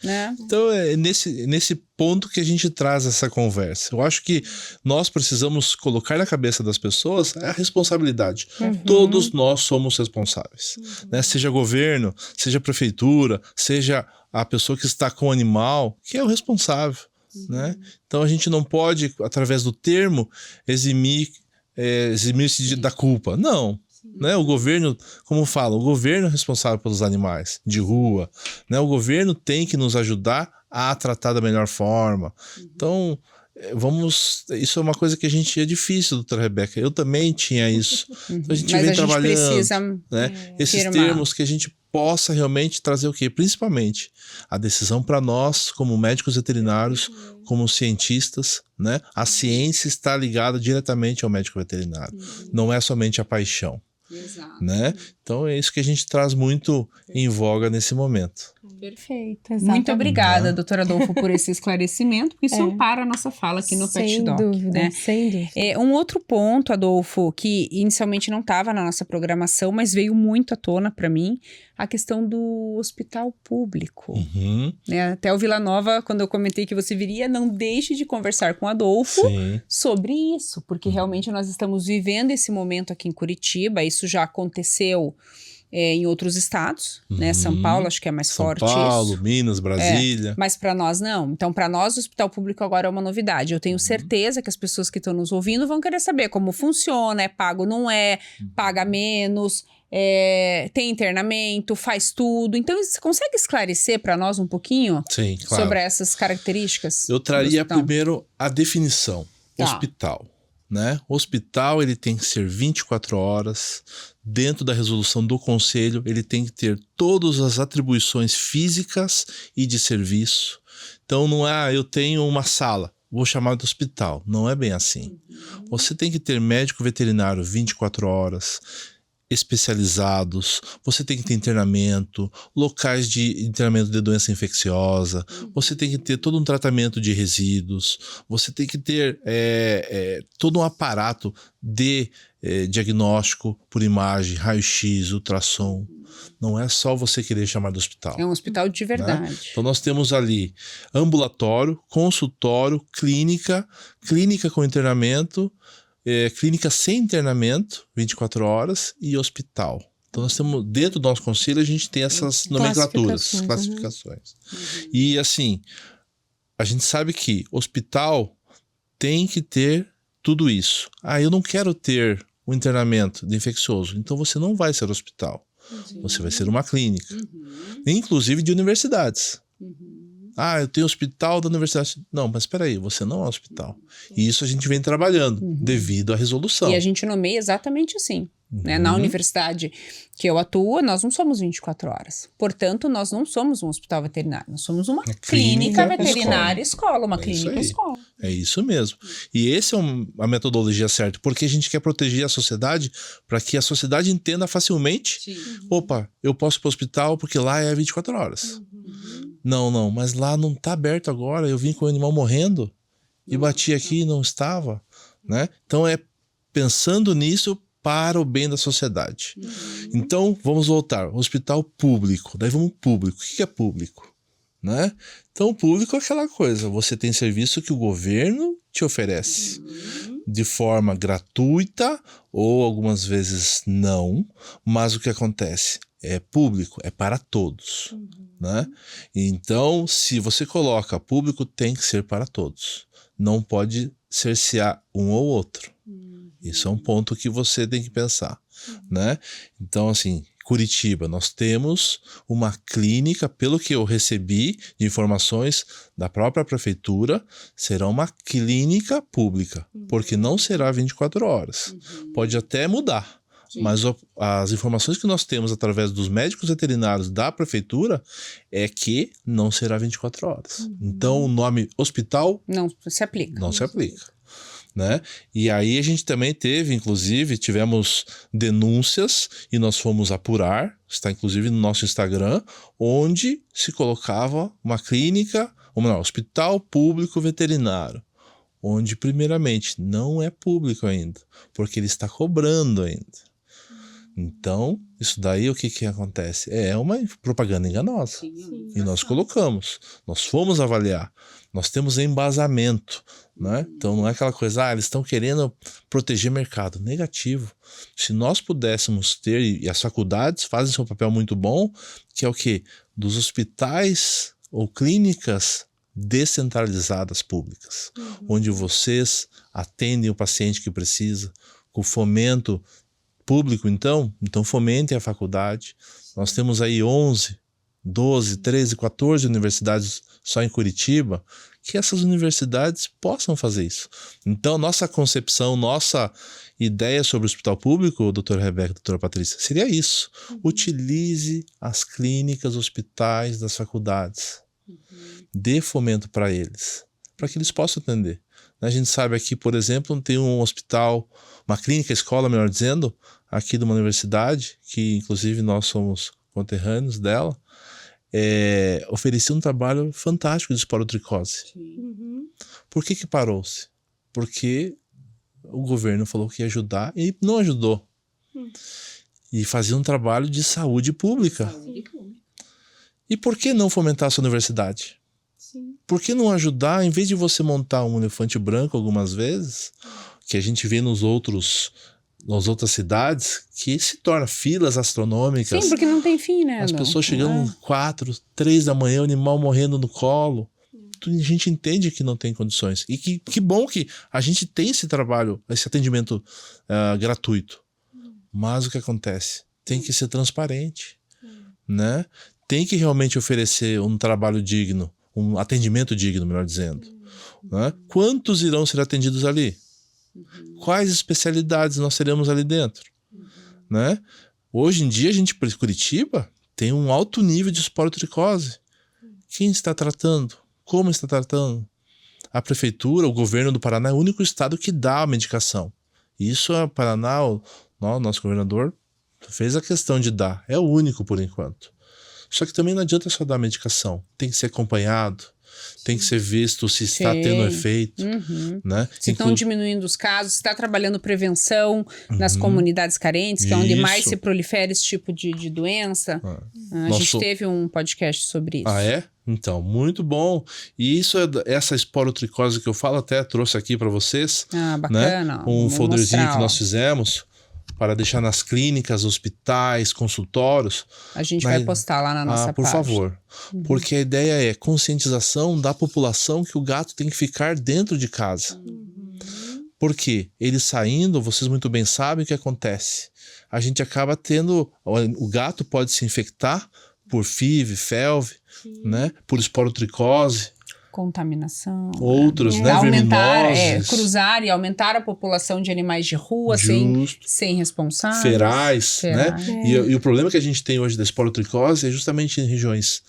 Né? Então é nesse ponto que a gente traz essa conversa. Eu acho que nós precisamos colocar na cabeça das pessoas a responsabilidade. Todos nós somos responsáveis, né? Seja governo, seja prefeitura, seja a pessoa que está com o animal, que é o responsável. Né? Então a gente não pode, através do termo, eximir-se da culpa. Não. Né? O governo, como fala, o governo é responsável pelos animais de rua. Né? O governo tem que nos ajudar a tratar da melhor forma. Então, isso é uma coisa que é difícil, doutora Rebeca. Eu também tinha isso. Então, a gente vem trabalhando. Precisa, né? Esses termos que a gente possa realmente trazer o quê? Principalmente a decisão para nós, como médicos veterinários, como cientistas, né? A ciência está ligada diretamente ao médico veterinário. Não é somente a paixão. Exato. Né? Então é isso que a gente traz muito em voga nesse momento. Perfeito. Muito obrigada, doutora Adolfo, por esse esclarecimento, porque isso ampara a nossa fala aqui no Pet Doc. Né? Sem dúvida. Um outro ponto, Adolfo, que inicialmente não estava na nossa programação, mas veio muito à tona para mim, a questão do hospital público. Né? Até o Vila Nova, quando eu comentei que você viria, não deixe de conversar com o Adolfo sobre isso, porque realmente nós estamos vivendo esse momento aqui em Curitiba, isso já aconteceu em outros estados, né? São Paulo acho que é mais forte São Paulo, isso. Minas, Brasília. Mas para nós não. Então, para nós, o hospital público agora é uma novidade. Eu tenho certeza que as pessoas que estão nos ouvindo vão querer saber como funciona, é pago, não é, paga menos, tem internamento, faz tudo. Então, você consegue esclarecer para nós um pouquinho Sim, claro. sobre essas características? Eu traria do hospital? primeiro a definição. Tá. Hospital. Né? O hospital ele tem que ser 24 horas. Dentro da resolução do conselho, ele tem que ter todas as atribuições físicas e de serviço. Então não é, eu tenho uma sala, vou chamar de hospital. Não é bem assim. Você tem que ter médico veterinário 24 horas, especializados, você tem que ter internamento, locais de internamento de doença infecciosa, você tem que ter todo um tratamento de resíduos, você tem que ter todo um aparato de diagnóstico por imagem, raio-x, ultrassom. Não é só você querer chamar de hospital. É um hospital de verdade. Né? Então nós temos ali ambulatório, consultório, clínica com internamento, clínica sem internamento, 24 horas, e hospital. Então nós temos, dentro do nosso conselho, a gente tem essas nomenclaturas, classificações. E assim, a gente sabe que hospital tem que ter tudo isso. Eu não quero ter o internamento de infeccioso, então você não vai ser hospital. Você vai ser uma clínica. Inclusive de universidades. Eu tenho hospital da universidade. Não, mas espera aí, você não é hospital. E isso a gente vem trabalhando devido à resolução. E a gente nomeia exatamente assim. Né? Na universidade que eu atuo, nós não somos 24 horas. Portanto, nós não somos um hospital veterinário. Nós somos uma clínica veterinária escola, uma clínica escola. É isso mesmo. E essa é a metodologia certa, porque a gente quer proteger a sociedade para que a sociedade entenda facilmente. Opa, eu posso ir para o hospital porque lá é 24 horas. Não, mas lá não está aberto agora. Eu vim com o animal morrendo e bati aqui e não estava. Né? Então é pensando nisso para o bem da sociedade. Então, vamos voltar. Hospital público. Daí vamos público. O que é público? Né? Então, público é aquela coisa. Você tem serviço que o governo te oferece. De forma gratuita ou algumas vezes não. Mas o que acontece? É público, é para todos. Né? Então, se você coloca público, tem que ser para todos. Não pode cercear um ou outro. Isso é um ponto que você tem que pensar, né? Então, assim, Curitiba, nós temos uma clínica, pelo que eu recebi de informações da própria prefeitura, será uma clínica pública, porque não será 24 horas. Pode até mudar, mas as informações que nós temos através dos médicos veterinários da prefeitura é que não será 24 horas. Então, o nome hospital não se aplica. Não se aplica. Né? E aí a gente também tivemos denúncias e nós fomos apurar, está inclusive no nosso Instagram, onde se colocava uma clínica, hospital público veterinário, onde primeiramente não é público ainda, porque ele está cobrando ainda. Então, isso daí o que acontece? É uma propaganda enganosa. Sim. E nós colocamos, nós fomos avaliar, nós temos embasamento, né? Então não é aquela coisa, eles estão querendo proteger mercado. Negativo. Se nós pudéssemos ter, e as faculdades fazem seu papel muito bom, que é o quê? Dos hospitais ou clínicas descentralizadas públicas, onde vocês atendem o paciente que precisa, com fomento público, então fomentem a faculdade. Nós temos aí 11, 12, 13, 14 universidades só em Curitiba, que essas universidades possam fazer isso. Então, nossa concepção, nossa ideia sobre o hospital público, doutora Rebeca, doutora Patrícia, seria isso. Utilize as clínicas, hospitais das faculdades. Dê fomento para eles, para que eles possam atender. A gente sabe aqui, por exemplo, tem um hospital, uma clínica, escola, melhor dizendo, aqui de uma universidade, que inclusive nós somos conterrâneos dela, oferecia um trabalho fantástico de esporotricose. Por que parou-se? Porque o governo falou que ia ajudar e não ajudou. E fazia um trabalho de saúde pública. E por que não fomentar essa universidade? Por que não ajudar, em vez de você montar um elefante branco algumas vezes, que a gente vê nos outros nas outras cidades que se torna filas astronômicas. Sim, porque não tem fim, né? As pessoas chegando 4, 3 da manhã, o animal morrendo no colo. A gente entende que não tem condições. E que bom que a gente tem esse trabalho, esse atendimento gratuito. Mas o que acontece? Tem que ser transparente, né? Tem que realmente oferecer um trabalho digno, um atendimento digno, melhor dizendo. Né? Quantos irão ser atendidos ali? Quais especialidades nós teremos ali dentro? Né? Hoje em dia, Curitiba tem um alto nível de esporotricose. Quem está tratando? Como está tratando? A prefeitura, o governo do Paraná é o único estado que dá a medicação. Isso é Paraná, nosso governador fez a questão de dar. É o único por enquanto. Só que também não adianta só dar medicação. Tem que ser acompanhado. Tem que ser visto se está tendo efeito. Né? Se estão diminuindo os casos, se está trabalhando prevenção nas comunidades carentes, que é onde mais se prolifera esse tipo de doença. A gente teve um podcast sobre isso. Ah, é? Então, muito bom. E isso essa esporotricose que eu falo, até trouxe aqui para vocês. Ah, bacana. Né? Um folderzinho que nós fizemos para deixar nas clínicas, hospitais, consultórios. A gente vai postar lá na nossa por página. Favor. Porque a ideia é conscientização da população que o gato tem que ficar dentro de casa. Porque ele saindo, vocês muito bem sabem o que acontece. A gente acaba tendo... O gato pode se infectar por FIV, FeLV, né? Por esporotricose. Contaminação. Outros, né? Aumentar, cruzar e aumentar a população de animais de rua sem responsáveis. Ferais, né? E o problema que a gente tem hoje da esporotricose é justamente em regiões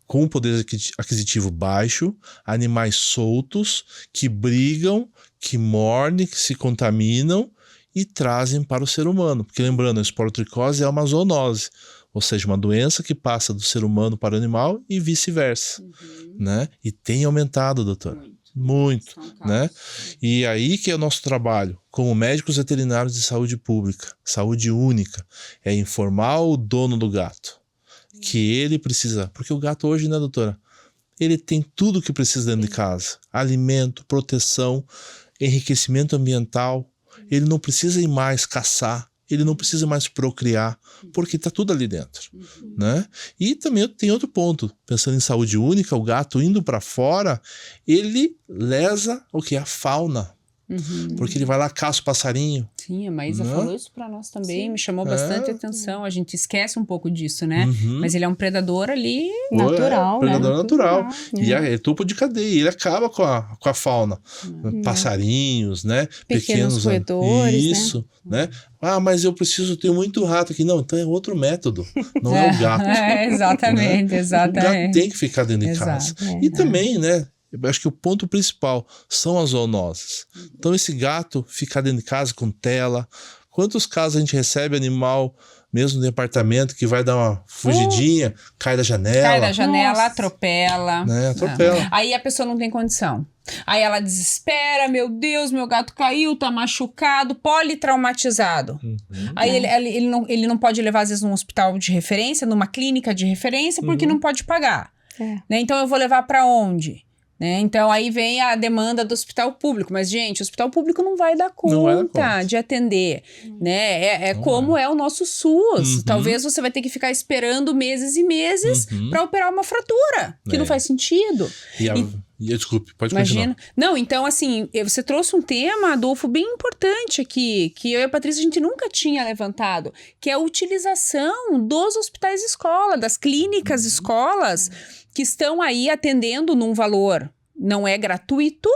com poder aquisitivo baixo, animais soltos, que brigam, que mordem, que se contaminam e trazem para o ser humano. Porque lembrando, a esporotricose é uma zoonose. Ou seja, uma doença que passa do ser humano para o animal e vice-versa, né? E tem aumentado, doutora. Muito, né? E aí que é o nosso trabalho, como médicos veterinários de saúde pública, saúde única, é informar o dono do gato que ele precisa, porque o gato hoje, né, doutora? Ele tem tudo o que precisa dentro de casa, alimento, proteção, enriquecimento ambiental, ele não precisa ir mais caçar, ele não precisa mais procriar, porque está tudo ali dentro, né? E também tem outro ponto, pensando em saúde única, o gato indo para fora, ele lesa o que? A fauna. Porque ele vai lá, caça o passarinho. Sim, a Maísa falou isso pra nós também, me chamou bastante atenção. A gente esquece um pouco disso, né? Mas ele é um predador ali natural, predador natural. E é topo de cadeia, ele acaba com a fauna. Passarinhos, né? Pequenos roedores, isso, né? Ah, mas eu tenho muito rato aqui. Não, então é outro método, não é o gato. Exatamente, né? exatamente. O gato tem que ficar dentro de casa. E também, né? Eu acho que o ponto principal são as zoonoses. Então esse gato ficar dentro de casa com tela. Quantos casos a gente recebe animal, mesmo no apartamento, que vai dar uma fugidinha, cai da janela. Cai da janela, atropela. Né? Atropela. Aí a pessoa não tem condição. Aí ela desespera, meu Deus, meu gato caiu, tá machucado, politraumatizado. Aí ele não pode levar, às vezes, num hospital de referência, numa clínica de referência, porque não pode pagar. Né? Então eu vou levar pra onde? Né? Então aí vem a demanda do hospital público, mas gente, o hospital público não vai dar conta de atender, né? Como é o nosso SUS. Talvez você vai ter que ficar esperando meses e meses para operar uma fratura, que não faz sentido. Desculpe, pode Imagina. continuar. Não, então assim, você trouxe um tema, Adolfo, bem importante aqui, que eu e a Patrícia a gente nunca tinha levantado, que é a utilização dos hospitais escola, das clínicas escolas, que estão aí atendendo num valor, não é gratuito,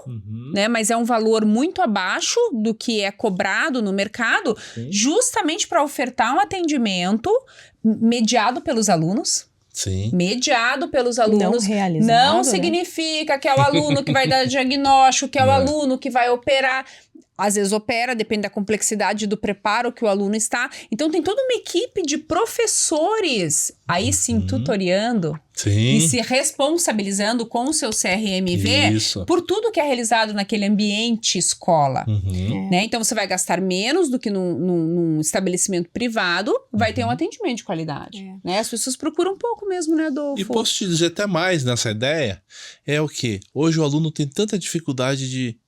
né, mas é um valor muito abaixo do que é cobrado no mercado, justamente para ofertar um atendimento mediado pelos alunos. Sim. Mediado pelos alunos. Não realizado, não significa que é o aluno que vai dar diagnóstico, que é o aluno que vai operar. Às vezes opera, depende da complexidade do preparo que o aluno está. Então tem toda uma equipe de professores aí sim tutoriando e se responsabilizando com o seu CRMV por tudo que é realizado naquele ambiente escola. Né? Então você vai gastar menos do que num estabelecimento privado, vai ter um atendimento de qualidade. Né? As pessoas procuram um pouco mesmo, né, Adolfo? E posso te dizer até mais nessa ideia, é o quê? Hoje o aluno tem tanta dificuldade de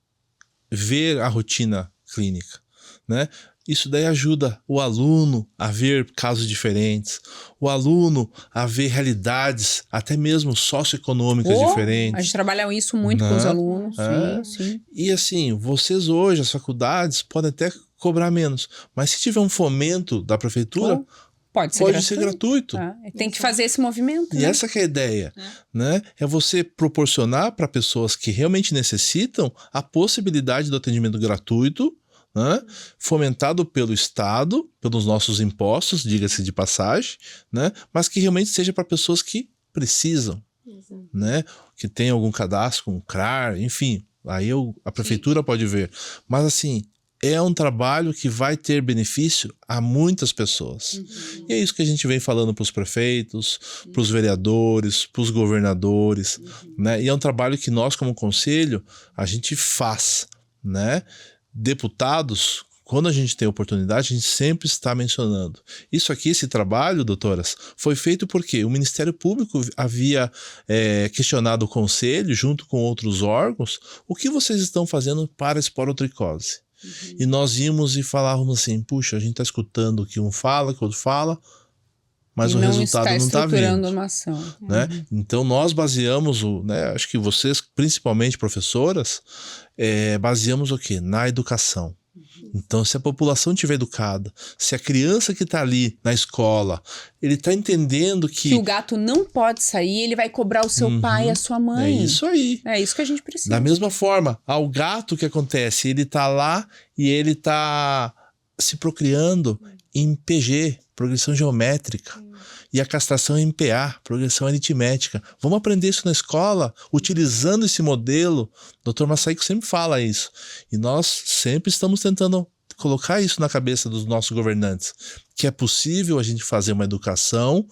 ver a rotina clínica. né? Isso daí ajuda o aluno a ver casos diferentes, o aluno a ver realidades, até mesmo socioeconômicas diferentes. A gente trabalha isso muito Né? com os alunos, É. sim. E assim, vocês hoje, as faculdades, podem até cobrar menos, mas se tiver um fomento da prefeitura, Pode ser gratuito. gratuito. Tem que fazer esse movimento. E né? essa que é a ideia, né? É você proporcionar para pessoas que realmente necessitam a possibilidade do atendimento gratuito, né? Fomentado pelo Estado, pelos nossos impostos, diga-se de passagem, né? Mas que realmente seja para pessoas que precisam, né? Que tem algum cadastro com o CRAR, enfim, aí a prefeitura pode ver. Mas assim, é um trabalho que vai ter benefício a muitas pessoas. E é isso que a gente vem falando para os prefeitos, para os vereadores, para os governadores, né? E é um trabalho que nós, como conselho, a gente faz, né? Deputados, quando a gente tem oportunidade, a gente sempre está mencionando. Isso aqui, esse trabalho, doutoras, foi feito porque o Ministério Público havia questionado o Conselho, junto com outros órgãos, o que vocês estão fazendo para a esporotricose. E nós íamos e falávamos assim, puxa, a gente está escutando o que um fala, que o outro fala, mas o resultado não está vindo. Uma ação. Né? Então nós baseamos, né, acho que vocês, principalmente professoras, baseamos o quê? Na educação. Então, se a população estiver educada, se a criança que está ali na escola, ele está entendendo que o gato não pode sair, ele vai cobrar o seu pai e a sua mãe. É isso aí. É isso que a gente precisa. Da mesma forma, ao gato que acontece, ele está lá e ele está se procriando em PG, progressão geométrica. E a castração em PA, progressão aritmética. Vamos aprender isso na escola, utilizando esse modelo. O Dr. Massaico sempre fala isso. E nós sempre estamos tentando colocar isso na cabeça dos nossos governantes. Que é possível a gente fazer uma educação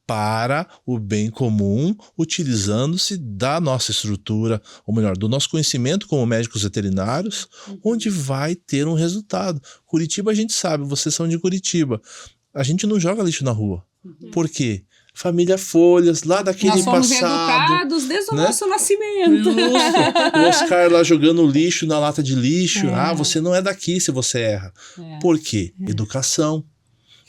para o bem comum, utilizando-se da nossa estrutura, ou melhor, do nosso conhecimento como médicos veterinários, onde vai ter um resultado. Curitiba a gente sabe, vocês são de Curitiba. A gente não joga lixo na rua. Por quê? Família Folhas, lá daquele passado. Nós fomos educados desde o nosso nascimento. O Oscar lá jogando lixo na lata de lixo. Ah, você não é daqui se você erra. Por quê? Educação.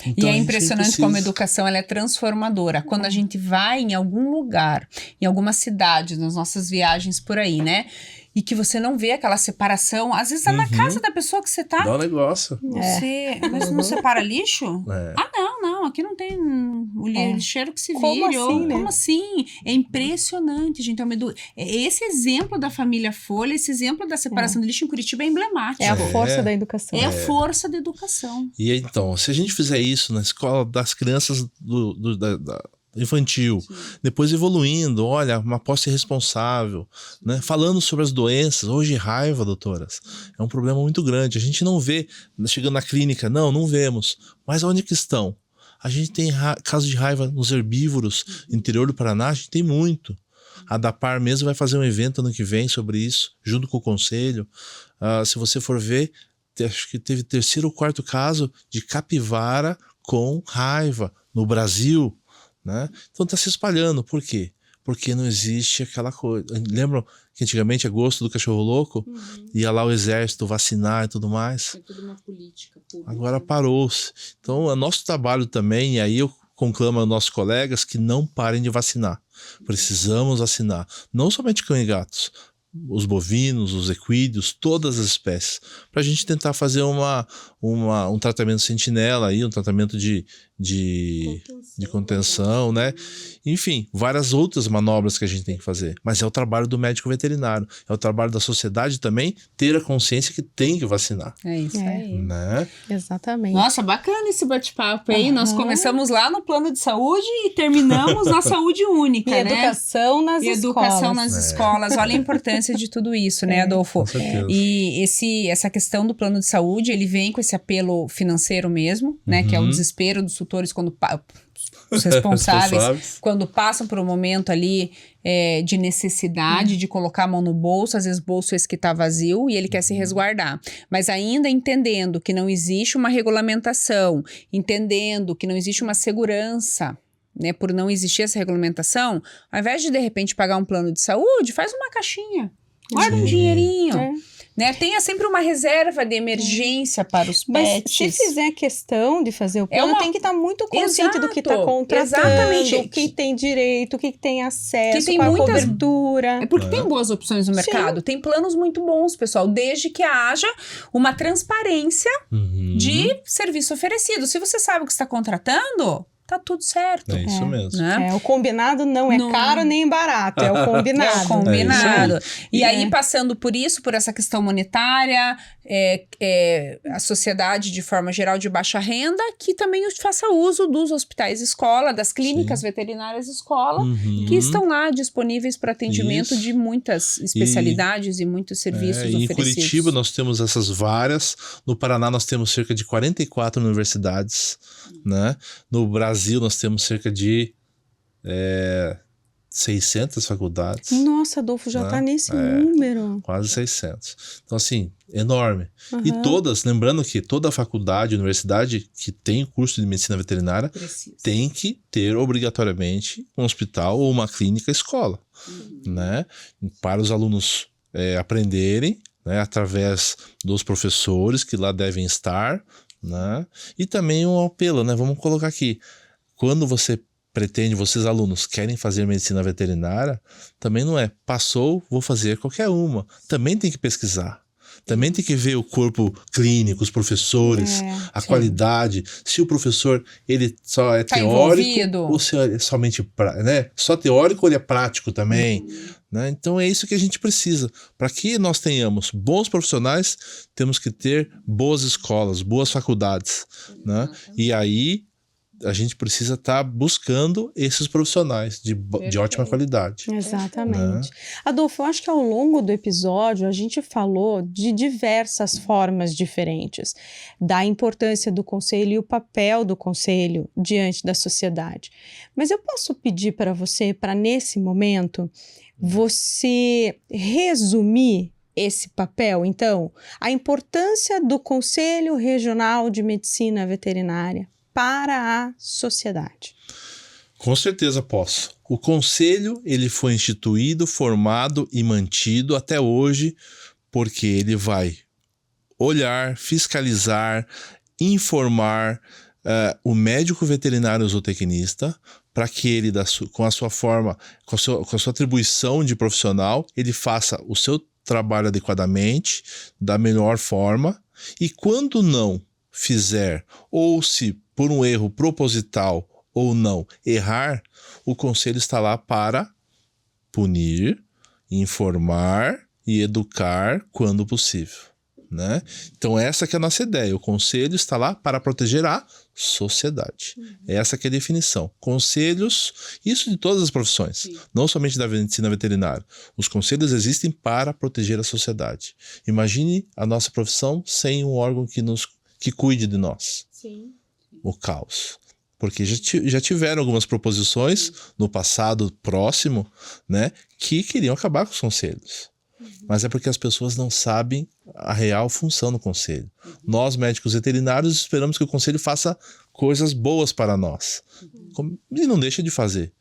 Então, e é impressionante como a educação ela é transformadora. Quando a gente vai em algum lugar, em alguma cidade, nas nossas viagens por aí, né? E que você não vê aquela separação. Às vezes tá na casa da pessoa que você tá. Dá um negócio. Mas não separa lixo? Ah, não. Aqui não tem o lixeiro que se vire. Como assim, né? Como assim? É impressionante, gente. Esse exemplo da família Folha, esse exemplo da separação do lixo em Curitiba é emblemático. É a força da educação. É a força da educação. E então, se a gente fizer isso na escola das crianças da infantil, depois evoluindo, olha, uma posse responsável, né? Falando sobre as doenças, hoje raiva, doutoras, é um problema muito grande, a gente não vê, chegando na clínica, não vemos, mas onde que estão? A gente tem casos de raiva nos herbívoros, no interior do Paraná, a gente tem muito. A DAPAR mesmo vai fazer um evento ano que vem sobre isso, junto com o conselho. Se você for ver, acho que teve 3º ou 4º caso de capivara com raiva no Brasil, né? Então está se espalhando. Por quê? Porque não existe aquela coisa. Lembram que antigamente, agosto do cachorro louco, ia lá o exército vacinar e tudo mais? É tudo uma política pública. Agora parou-se. Então, é nosso trabalho também, e aí eu conclamo aos nossos colegas que não parem de vacinar. Precisamos vacinar. Não somente cães e gatos, os bovinos, os equídeos, todas as espécies, para a gente tentar fazer um tratamento sentinela aí, um tratamento de contenção, né? Enfim, várias outras manobras que a gente tem que fazer. Mas é o trabalho do médico veterinário, é o trabalho da sociedade também ter a consciência que tem que vacinar. É isso aí. Né? Exatamente. Nossa, bacana esse bate-papo aí. Nós começamos lá no plano de saúde e terminamos na saúde única, E né? educação nas escolas. Educação nas escolas. Olha a importância de tudo isso, né, Adolfo? Com certeza. E essa questão do plano de saúde, ele vem com esse apelo financeiro mesmo, né? Que é o desespero dos tutores quando os responsáveis, quando passam por um momento ali de necessidade de colocar a mão no bolso, às vezes o bolso esse que está vazio e ele quer se resguardar. Mas ainda entendendo que não existe uma regulamentação, entendendo que não existe uma segurança, né, por não existir essa regulamentação, ao invés de repente pagar um plano de saúde, faz uma caixinha, guarda um dinheirinho. né? Tenha sempre uma reserva de emergência para os Mas pets. se fizer questão de fazer o plano, tem que estar muito consciente do que está contratando, exatamente. o que tem direito, o que tem acesso, Que tem qual a muitas- cobertura. É porque tem boas opções no mercado. Tem planos muito bons, pessoal, desde que haja uma transparência de serviço oferecido. Se você sabe o que está contratando, tá tudo certo. É isso mesmo. Né? O combinado não é caro nem barato, é o combinado. É o combinado. É E aí, passando por isso, por essa questão monetária, a sociedade, de forma geral, de baixa renda, que também faça uso dos hospitais escola, das clínicas veterinárias escola, que estão lá disponíveis para atendimento de muitas especialidades e muitos serviços oferecidos. Em Curitiba nós temos essas várias, no Paraná nós temos cerca de 44 universidades, né? No Brasil nós temos cerca de 600 faculdades. Nossa, Adolfo, já tá nesse número. Quase 600. Então, assim, enorme. E todas, lembrando que toda faculdade, universidade que tem curso de medicina veterinária tem que ter obrigatoriamente um hospital ou uma clínica escola, né? Para os alunos aprenderem, né? Através dos professores que lá devem estar, né? E também um apelo, né? Vamos colocar aqui. Quando você pretende, vocês alunos querem fazer medicina veterinária, também não é passou, vou fazer qualquer uma. Também tem que pesquisar. Também tem que ver o corpo clínico, os professores, a qualidade. Se o professor ele só é teórico, envolvido. ou se é somente né? Só teórico ou ele é prático também. Né? Então é isso que a gente precisa. Para que nós tenhamos bons profissionais, temos que ter boas escolas, boas faculdades. Né? E aí a gente precisa estar buscando esses profissionais de ótima qualidade. Exatamente. Adolfo, eu acho que ao longo do episódio a gente falou de diversas formas diferentes, da importância do conselho e o papel do conselho diante da sociedade. Mas eu posso pedir para você, para nesse momento, você resumir esse papel, então, a importância do Conselho Regional de Medicina Veterinária para a sociedade. Com certeza posso. O conselho ele foi instituído, formado e mantido até hoje porque ele vai olhar, fiscalizar, informar o médico veterinário zootecnista para que ele, com a sua forma, com a sua atribuição de profissional, ele faça o seu trabalho adequadamente, da melhor forma, e quando não fizer, ou se por um erro proposital ou não errar, o conselho está lá para punir, informar e educar quando possível, né? Então essa que é a nossa ideia, o conselho está lá para proteger a sociedade. Essa que é a definição. Conselhos, isso de todas as profissões, não somente da medicina veterinária. Os conselhos existem para proteger a sociedade. Imagine a nossa profissão sem um órgão que cuide de nós. O caos. Porque já tiveram algumas proposições no passado próximo, né, que queriam acabar com os conselhos. Mas é porque as pessoas não sabem a real função do conselho. Nós, médicos veterinários, esperamos que o conselho faça coisas boas para nós. E não deixa de fazer.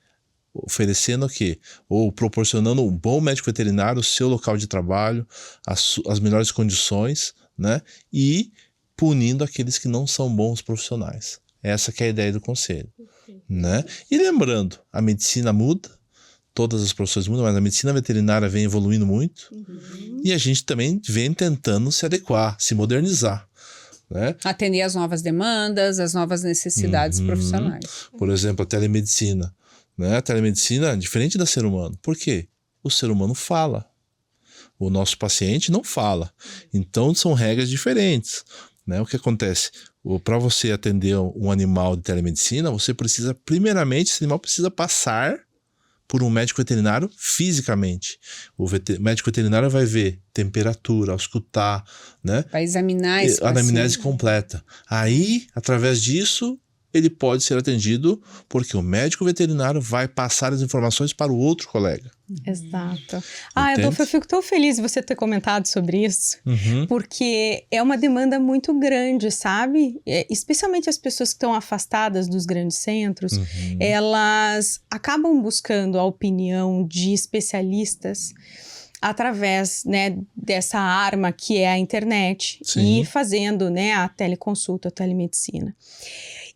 Oferecendo o quê? Ou proporcionando um bom médico veterinário, o seu local de trabalho, as melhores condições, né, e punindo aqueles que não são bons profissionais. Essa que é a ideia do conselho, né? E lembrando, a medicina muda, todas as profissões mudam, mas a medicina veterinária vem evoluindo muito e a gente também vem tentando se adequar, se modernizar, né? Atender às novas demandas, às novas necessidades profissionais. Por exemplo, a telemedicina, né? A telemedicina é diferente da ser humano. Por quê? O ser humano fala. O nosso paciente não fala. Então são regras diferentes. Né? O que acontece? Para você atender um animal de telemedicina, você precisa, primeiramente, esse animal precisa passar por um médico veterinário fisicamente. O médico veterinário vai ver temperatura, auscultar, né? Vai examinar esse a anamnese paciente. completa. Aí, através disso, ele pode ser atendido porque o médico veterinário vai passar as informações para o outro colega. Exato. Adolfo, eu fico tão feliz de você ter comentado sobre isso, porque é uma demanda muito grande, sabe? Especialmente as pessoas que estão afastadas dos grandes centros, elas acabam buscando a opinião de especialistas através, né, dessa arma que é a internet. Sim. E fazendo, né, a teleconsulta, a telemedicina.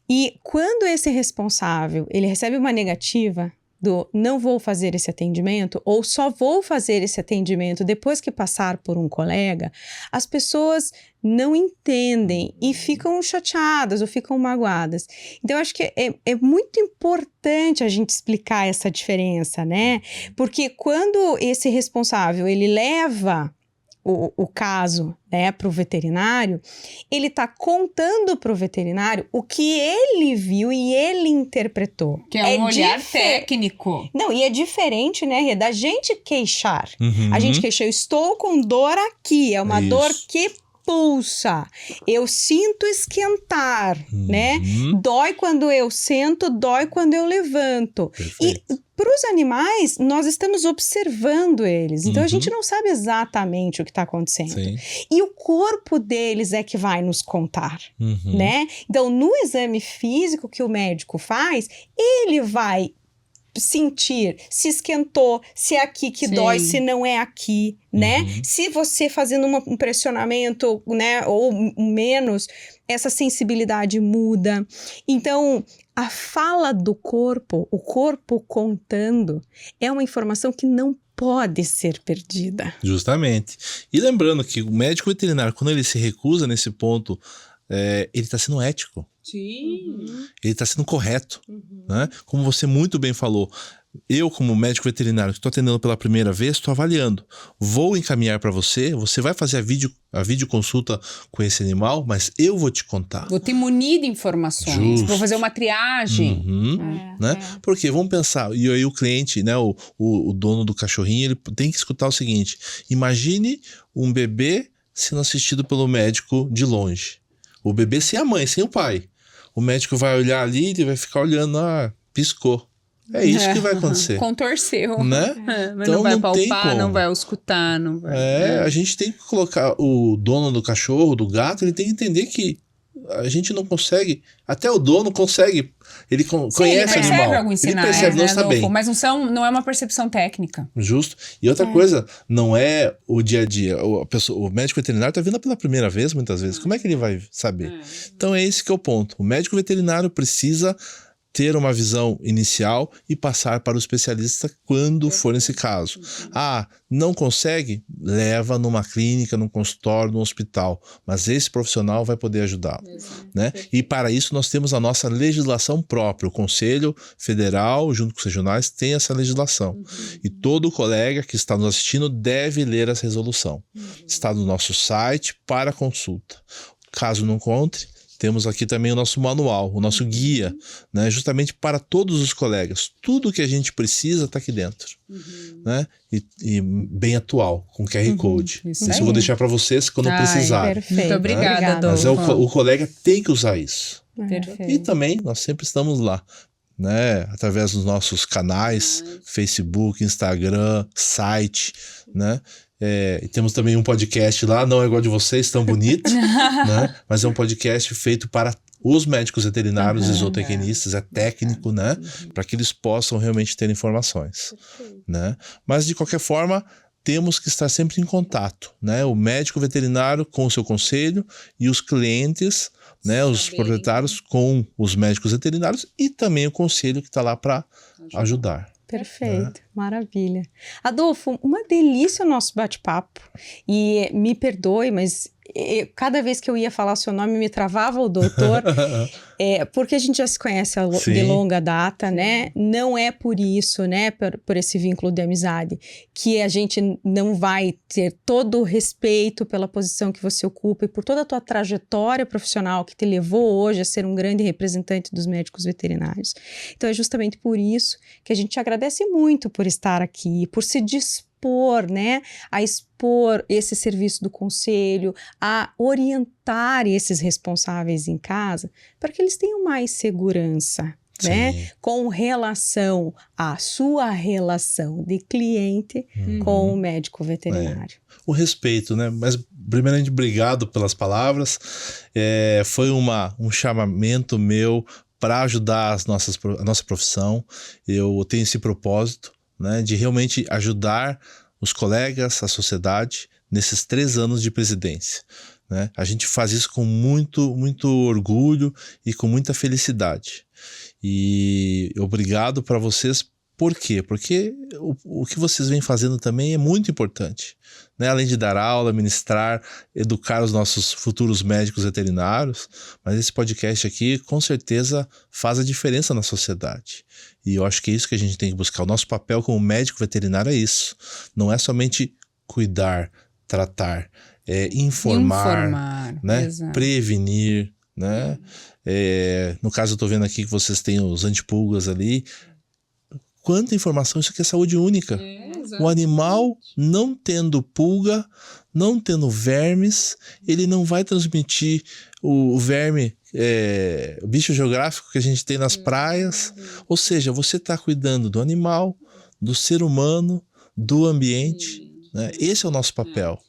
E quando esse responsável, ele recebe uma negativa do não vou fazer esse atendimento ou só vou fazer esse atendimento depois que passar por um colega, as pessoas não entendem e ficam chateadas ou ficam magoadas. Então, eu acho que é muito importante a gente explicar essa diferença, né? Porque quando esse responsável, ele leva o caso, né, para o veterinário, ele está contando para o veterinário o que ele viu e ele interpretou. Que é um olhar técnico. Não, e é diferente, né, Rê, da gente queixar. Uhum. A gente queixa, eu estou com dor aqui, é uma Isso. dor que pulsa, eu sinto esquentar, né? Dói quando eu sento, dói quando eu levanto. Perfeito. E para os animais, nós estamos observando eles. Então, a gente não sabe exatamente o que está acontecendo. Sim. E o corpo deles é que vai nos contar, né? Então, no exame físico que o médico faz, ele vai sentir se esquentou, se é aqui que Sim. dói, se não é aqui, né? Se você fazendo um pressionamento, né, ou menos, essa sensibilidade muda. Então, a fala do corpo, o corpo contando, é uma informação que não pode ser perdida. Justamente. E lembrando que o médico veterinário, quando ele se recusa nesse ponto, ele está sendo ético. Sim. Ele está sendo correto, né? Como você muito bem falou, eu como médico veterinário que estou atendendo pela primeira vez, estou avaliando. Vou encaminhar para você, você vai fazer a videoconsulta com esse animal, mas eu vou te contar. Vou te munir de informações. Justo. Vou fazer uma triagem. Né? Porque vamos pensar, e aí o cliente, né, o dono do cachorrinho, ele tem que escutar o seguinte: imagine um bebê sendo assistido pelo médico de longe. O bebê sem a mãe, sem o pai. O médico vai olhar ali e vai ficar olhando, piscou. É isso que vai acontecer. Contorceu. Né? Mas Então não vai não tem palpar, como. não vai escutar, não vai... A gente tem que colocar o dono do cachorro, do gato, ele tem que entender que a gente não consegue, até o dono consegue, ele conhece ele o percebe animal. alguns Ele sinais, percebe, não né, está bem. Adolfo? Mas não é uma percepção técnica. Justo. E outra coisa, não é o dia a dia. O médico veterinário está vindo pela primeira vez, muitas vezes. Como é que ele vai saber? Então é esse que é o ponto. O médico veterinário precisa ter uma visão inicial e passar para o especialista quando for nesse caso. Não consegue? Leva numa clínica, num consultório, num hospital. Mas esse profissional vai poder ajudá-lo. Né? E para isso nós temos a nossa legislação própria. O Conselho Federal, junto com os regionais, tem essa legislação. E todo colega que está nos assistindo deve ler essa resolução. Está no nosso site para consulta. Caso não encontre, temos aqui também o nosso manual, o nosso guia, né, justamente para todos os colegas. Tudo que a gente precisa está aqui dentro. Né? E bem atual, com QR Code. Isso eu vou deixar para vocês quando precisarem. Perfeito. Muito obrigada, Mas Adolfo. o colega tem que usar isso. Perfeito. E também nós sempre estamos lá, né, através dos nossos canais, Facebook, Instagram, site, né? E temos também um podcast lá, não é igual de vocês, tão bonito, né? Mas é um podcast feito para os médicos veterinários e zootecnistas, é técnico, né? Para que eles possam realmente ter informações, né? Mas de qualquer forma, temos que estar sempre em contato, né? O médico veterinário com o seu conselho e os clientes, né? Os proprietários com os médicos veterinários e também o conselho que está lá para ajudar. Perfeito, maravilha. Adolfo, uma delícia o nosso bate-papo. E me perdoe, mas cada vez que eu ia falar o seu nome me travava o doutor, porque a gente já se conhece de longa data, né? Não é por isso, né? Por esse vínculo de amizade, que a gente não vai ter todo o respeito pela posição que você ocupa e por toda a tua trajetória profissional que te levou hoje a ser um grande representante dos médicos veterinários. Então é justamente por isso que a gente te agradece muito por estar aqui, por se dispor, né, a expor esse serviço do conselho, a orientar esses responsáveis em casa para que eles tenham mais segurança, né, com relação à sua relação de cliente com o médico veterinário. O respeito, né? Mas primeiramente, obrigado pelas palavras. Foi um chamamento meu para ajudar a nossa profissão. Eu tenho esse propósito, né, de realmente ajudar os colegas, a sociedade, nesses 3 anos de presidência, né? A gente faz isso com muito, muito orgulho e com muita felicidade. E obrigado para vocês. Por quê? Porque o que vocês vêm fazendo também é muito importante, né? Além de dar aula, ministrar, educar os nossos futuros médicos veterinários, mas esse podcast aqui com certeza faz a diferença na sociedade. E eu acho que é isso que a gente tem que buscar. O nosso papel como médico veterinário é isso. Não é somente cuidar, tratar, é informar, né? Prevenir, né? No caso eu estou vendo aqui que vocês têm os antipulgas ali. Quanta informação, isso aqui é saúde única. O animal não tendo pulga, não tendo vermes, ele não vai transmitir o verme, o bicho geográfico que a gente tem nas praias. Ou seja, você está cuidando do animal, do ser humano, do ambiente, né? Esse é o nosso papel,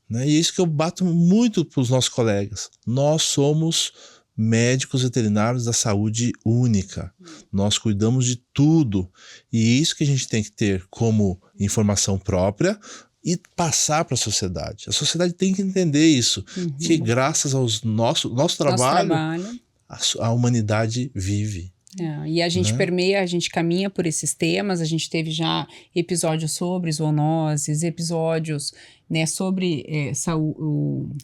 né? E é isso que eu bato muito para os nossos colegas. Nós somos médicos veterinários da saúde única. Nós cuidamos de tudo. E isso que a gente tem que ter como informação própria e passar para a sociedade. A sociedade tem que entender isso, que graças ao nosso trabalho, a humanidade vive. E a gente permeia, a gente caminha por esses temas, a gente teve já episódios sobre zoonoses, episódios, né, sobre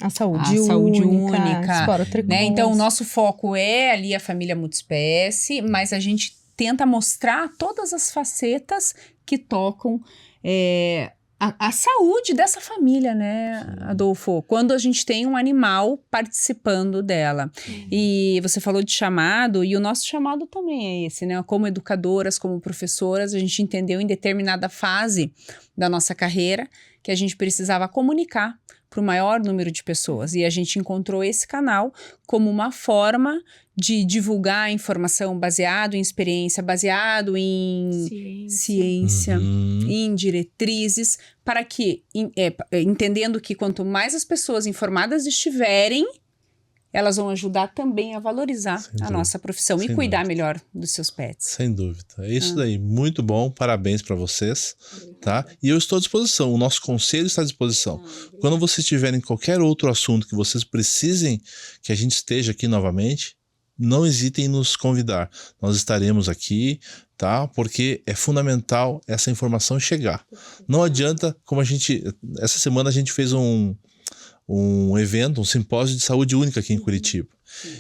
a saúde única, né? Então o nosso foco é ali a família multiespécie, mas a gente tenta mostrar todas as facetas que tocam a saúde dessa família, né, Adolfo? Quando a gente tem um animal participando dela. E você falou de chamado, e o nosso chamado também é esse, né? Como educadoras, como professoras, a gente entendeu em determinada fase da nossa carreira que a gente precisava comunicar para o maior número de pessoas. E a gente encontrou esse canal como uma forma de divulgar a informação baseado em experiência, baseado em ciência, em diretrizes, para que, entendendo que quanto mais as pessoas informadas estiverem, elas vão ajudar também a valorizar a nossa profissão e cuidar melhor dos seus pets. Sem dúvida. É isso daí. Muito bom. Parabéns para vocês. Tá? E eu estou à disposição. O nosso conselho está à disposição. Quando vocês tiverem qualquer outro assunto que vocês precisem que a gente esteja aqui novamente, não hesitem em nos convidar. Nós estaremos aqui, tá? Porque é fundamental essa informação chegar. Não adianta, como essa semana a gente fez um evento, um simpósio de saúde única aqui em Curitiba.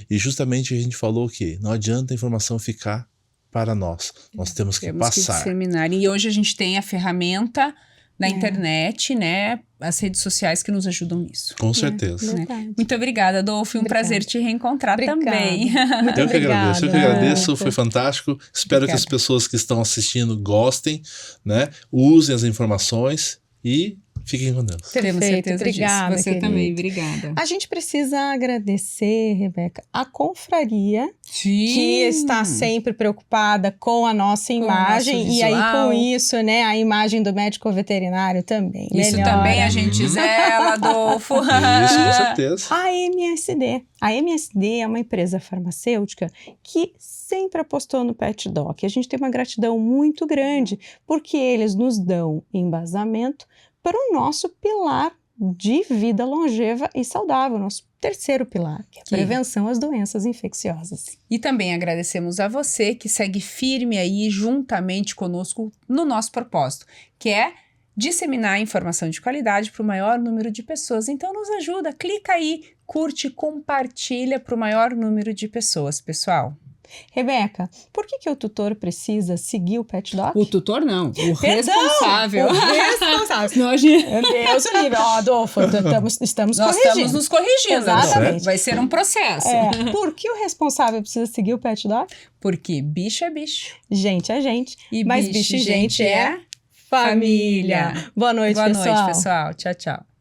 E justamente a gente falou que não adianta a informação ficar para nós. Nós temos que passar. Que disseminar. E hoje a gente tem a ferramenta na internet, né? As redes sociais que nos ajudam nisso. Com certeza. Muito obrigada, Adolfo. Um prazer te reencontrar também. Muito eu que agradeço. Foi fantástico. Espero que as pessoas que estão assistindo gostem, né? Usem as informações e fiquem com Deus. Teremos certeza obrigada, disso. Você querido. também, obrigada. A gente precisa agradecer, Rebeca, a confraria que está sempre preocupada com a nossa imagem e aí com isso, né, a imagem do médico veterinário também. Isso também a gente zela, Adolfo. Isso, com certeza. A MSD. A MSD é uma empresa farmacêutica que sempre apostou no pet doc. A gente tem uma gratidão muito grande porque eles nos dão embasamento para o nosso pilar de vida longeva e saudável, nosso terceiro pilar, que é a prevenção às doenças infecciosas. E também agradecemos a você que segue firme aí juntamente conosco no nosso propósito, que é disseminar informação de qualidade para o maior número de pessoas. Então nos ajuda, clica aí, curte, compartilha para o maior número de pessoas, pessoal. Rebeca, por que o tutor precisa seguir o pet doc? O tutor não, o responsável. O responsável. Meu Deus, Adolfo, estamos corrigindo. Nós estamos nos corrigindo. Exatamente. Vai ser um processo. Por que o responsável precisa seguir o pet doc? Porque bicho é bicho. Gente é gente. E mas bicho e gente é família. Boa noite, pessoal. Boa noite, pessoal. Tchau, tchau.